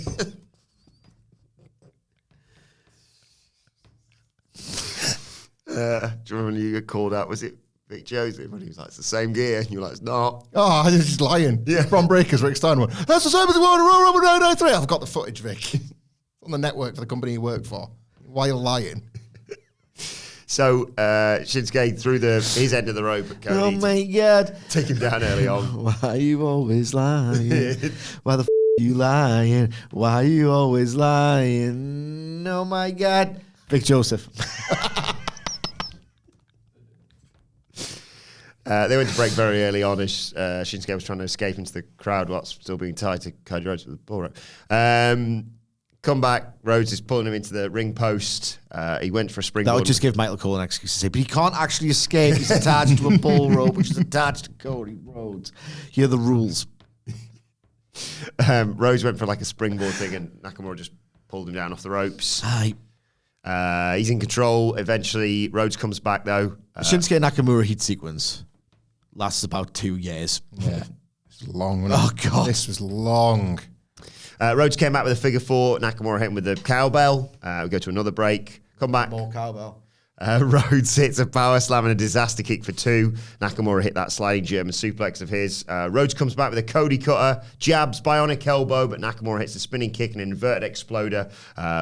Do you remember when you got called out? Was it Vic Joseph? And he was like, it's the same gear. And you were like, it's not. Oh, I was just lying. Yeah. Bron Breaker's Rick Stein one. That's the same as the one in Royal Rumble 993. I've got the footage, Vic. On the network for the company you work for. Why are you lying? So Shinsuke threw his end of the rope at Cody. Oh, my God. Take him down early on. Why you always lying? Why the you lying? Why you always lying? Oh, my God. Vic Joseph. They went to break very early on as Shinsuke was trying to escape into the crowd whilst still being tied to Cody Rhodes with the bull rope. Come back, Rhodes is pulling him into the ring post. He went for a springboard. That would just give Michael Cole an excuse to say, but he can't actually escape. He's attached to a bull rope, which is attached to Cody Rhodes. Here are the rules. Rhodes went for like a springboard thing, and Nakamura just pulled him down off the ropes. Aye. He's in control. Eventually, Rhodes comes back, though. Shinsuke Nakamura heat sequence lasts about 2 years. Yeah. It's long. Wasn't Oh, it? God. This was long. Rhodes came back with a figure four. Nakamura hit him with the cowbell. We go to another break. Come back. More cowbell. Rhodes hits a power slam and a disaster kick for 2. Nakamura hit that sliding German suplex of his. Rhodes comes back with a Cody cutter, jabs, bionic elbow, but Nakamura hits a spinning kick and an inverted exploder.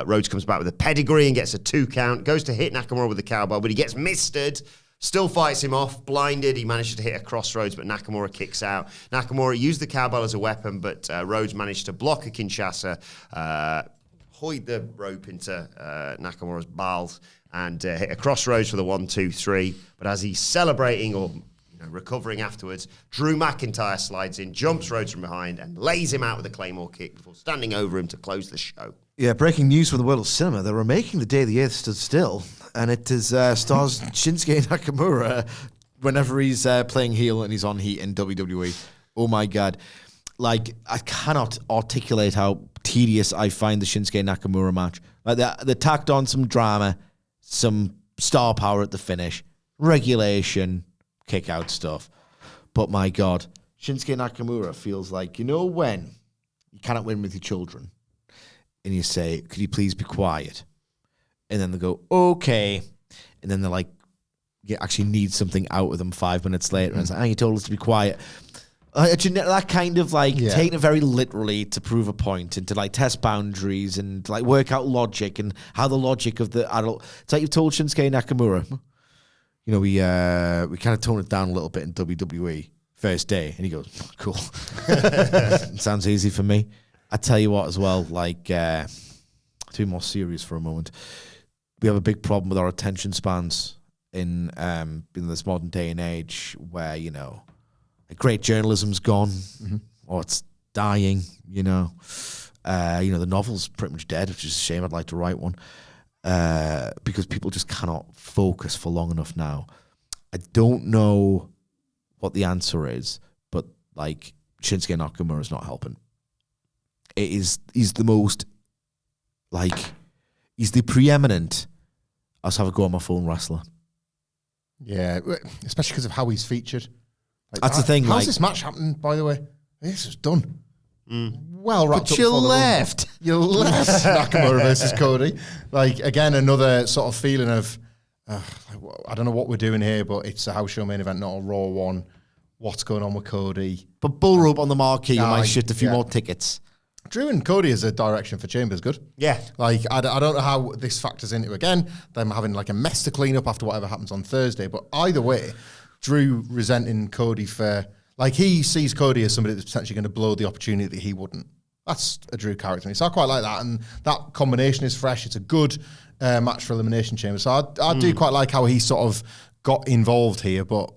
Rhodes comes back with a pedigree and gets a 2 count. Goes to hit Nakamura with the cowbell, but he gets mistered. Still fights him off, blinded. He manages to hit a crossroads, but Nakamura kicks out. Nakamura used the cowbell as a weapon, but Rhodes managed to block a Kinshasa, hoid the rope into Nakamura's balls, and hit a crossroads for the 1, 2, 3. But as he's celebrating or recovering afterwards, Drew McIntyre slides in, jumps Rhodes from behind, and lays him out with a Claymore kick before standing over him to close the show. Yeah, breaking news from the world of cinema. They're remaking The Day the Earth Stood Still, and it is stars Shinsuke Nakamura whenever he's playing heel and he's on heat in WWE. Oh, my God. Like, I cannot articulate how tedious I find the Shinsuke Nakamura match. Like, they tacked on some drama, some star power at the finish, regulation, kick-out stuff. But, my God, Shinsuke Nakamura feels like, when you cannot win with your children, and you say, could you please be quiet? And then they go, okay. And then they're like, you actually need something out of them 5 minutes later. And it's like, you told us to be quiet. That kind of taking it very literally to prove a point and to test boundaries and to work out logic and how the logic of the adult. It's like you've told Shinsuke Nakamura, we kind of toned it down a little bit in WWE first day. And he goes, cool. Sounds easy for me. I tell you what as well, to be more serious for a moment, we have a big problem with our attention spans in this modern day and age where, great journalism's gone or it's dying, the novel's pretty much dead, which is a shame. I'd like to write one because people just cannot focus for long enough now. I don't know what the answer is, but Shinsuke Nakamura is not helping. He's the most, he's the preeminent, let's have a go on my phone wrestler. Yeah, especially because of how he's featured. That's the thing. How's this match happening, by the way? This is done. Well wrapped up. But you left. You left Nakamura versus Cody. Again, another sort of feeling of, I don't know what we're doing here, but it's a house show main event, not a Raw one. What's going on with Cody? But bull rope on the marquee, you might shift a few more tickets. Drew and Cody as a direction for Chambers, good. Yeah. I don't know how this factors into, again, them having a mess to clean up after whatever happens on Thursday. But either way, Drew resenting Cody for, he sees Cody as somebody that's potentially going to blow the opportunity that he wouldn't. That's a Drew character to me. So I quite like that. And that combination is fresh. It's a good match for Elimination Chamber. So I do quite like how he sort of got involved here. But,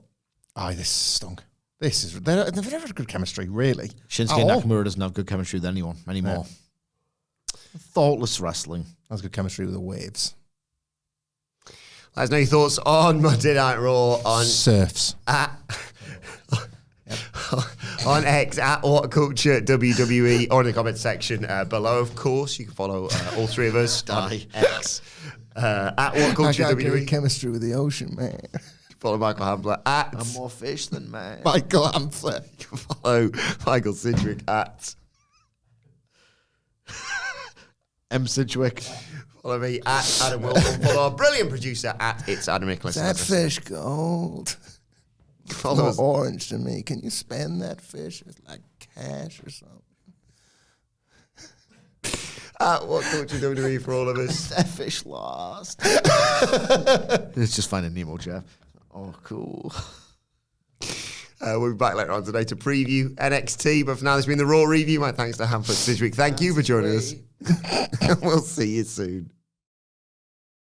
this stunk. They've never had good chemistry, really. Shinsuke Nakamura doesn't have good chemistry with anyone anymore. Yeah. Thoughtless wrestling. Has good chemistry with the Waves. Let us know your thoughts on Monday Night Raw on Surfs. On X at What Culture WWE or in the comment section below. Of course, you can follow all three of us on X at What Culture I got WWE. good chemistry with the ocean, man. Follow Michael Hambler at I'm more fish than man. Michael Hambler. You can follow Michael Sidgwick at M. Sidgwick. Follow me at Adam Wilson. Follow our brilliant producer at It's Adam Nicholas. That fish gold. Follow us. Orange to me. Can you spend that fish as like cash or something? At What Culture WWE for all of us. That fish lost. It's just finding Nemo, Jeff. Oh, cool. We'll be back later on today to preview NXT. But for now, this has been the Raw review. My thanks to Hamflett Sidgwick. Thank you for joining us. We'll see you soon.